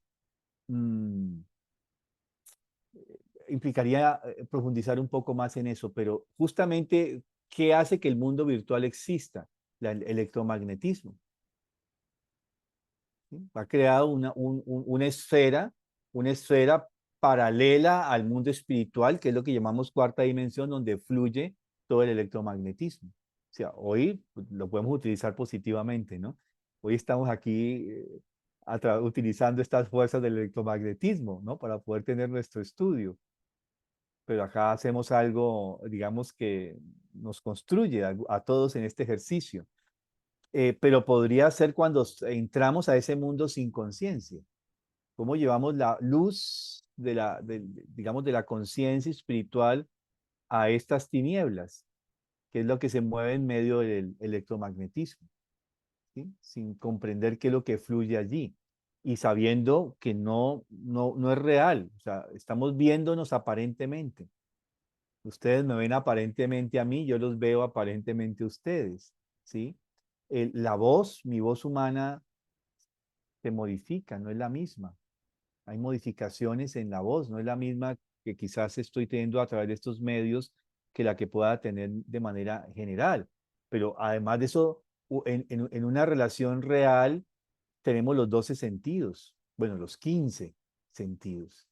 implicaría profundizar un poco más en eso, pero justamente, ¿qué hace que el mundo virtual exista? El electromagnetismo. ¿Sí? Ha creado una esfera paralela al mundo espiritual, que es lo que llamamos cuarta dimensión, donde fluye todo el electromagnetismo. O sea, hoy lo podemos utilizar positivamente, ¿no? Hoy estamos aquí utilizando estas fuerzas del electromagnetismo, ¿no? Para poder tener nuestro estudio. Pero acá hacemos algo, digamos, que nos construye a todos en este ejercicio. Pero podría ser cuando entramos a ese mundo sin conciencia. ¿Cómo llevamos la luz digamos, de la conciencia espiritual a estas tinieblas? Que es lo que se mueve en medio del electromagnetismo, ¿sí? Sin comprender qué es lo que fluye allí y sabiendo que no es real. O sea, estamos viéndonos aparentemente. Ustedes me ven aparentemente a mí, yo los veo aparentemente a ustedes, ¿sí? La voz, mi voz humana, se modifica, no es la misma. Hay modificaciones en la voz, no es la misma que quizás estoy teniendo a través de estos medios que la que pueda tener de manera general. Pero además de eso, en una relación real tenemos los 12 sentidos, bueno, los 15 sentidos.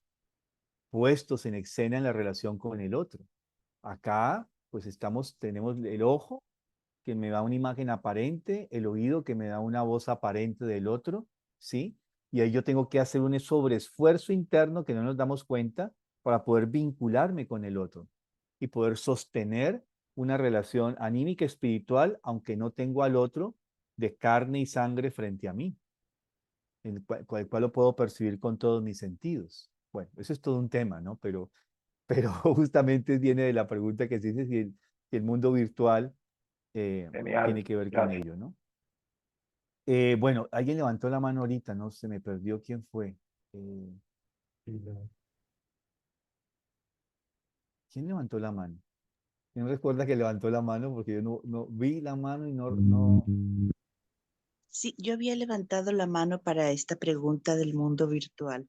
puestos en escena en la relación con el otro. Acá, pues tenemos el ojo que me da una imagen aparente, el oído que me da una voz aparente del otro, ¿sí? Y ahí yo tengo que hacer un sobreesfuerzo interno que no nos damos cuenta para poder vincularme con el otro y poder sostener una relación anímica espiritual, aunque no tengo al otro de carne y sangre frente a mí, el cual lo puedo percibir con todos mis sentidos. Bueno, eso es todo un tema, ¿no? Pero justamente viene de la pregunta que se dice si el mundo virtual Genial, tiene que ver con gracias. ello, ¿no? Bueno, alguien levantó la mano ahorita, no se me perdió quién fue. ¿Quién levantó la mano? ¿Quién recuerda que levantó la mano? Porque yo no vi la mano y no. Sí, yo había levantado la mano para esta pregunta del mundo virtual,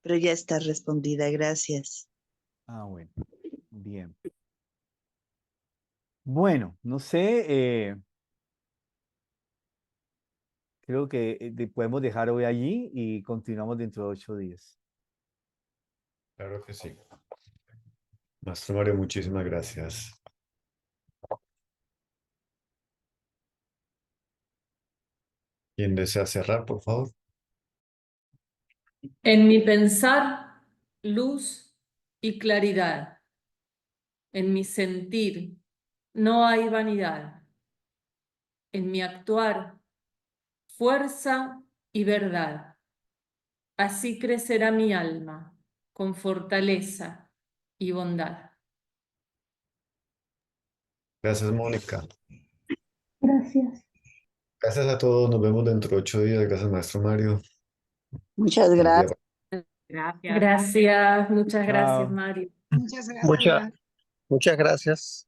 pero ya está respondida, gracias. Ah, bueno, bien. Bueno, no sé, creo que podemos dejar hoy allí y continuamos dentro de 8 días. Claro que sí. Maestro Mario, muchísimas gracias. ¿Quién desea cerrar, por favor? En mi pensar, luz y claridad. En mi sentir, no hay vanidad. En mi actuar, fuerza y verdad. Así crecerá mi alma, con fortaleza y bondad. Gracias, Mónica. Gracias. Gracias a todos. Nos vemos dentro de 8 días. Gracias, Maestro Mario. Muchas Feliz día. gracias. Gracias, muchas gracias, Chao. Mario. Muchas gracias. Muchas gracias.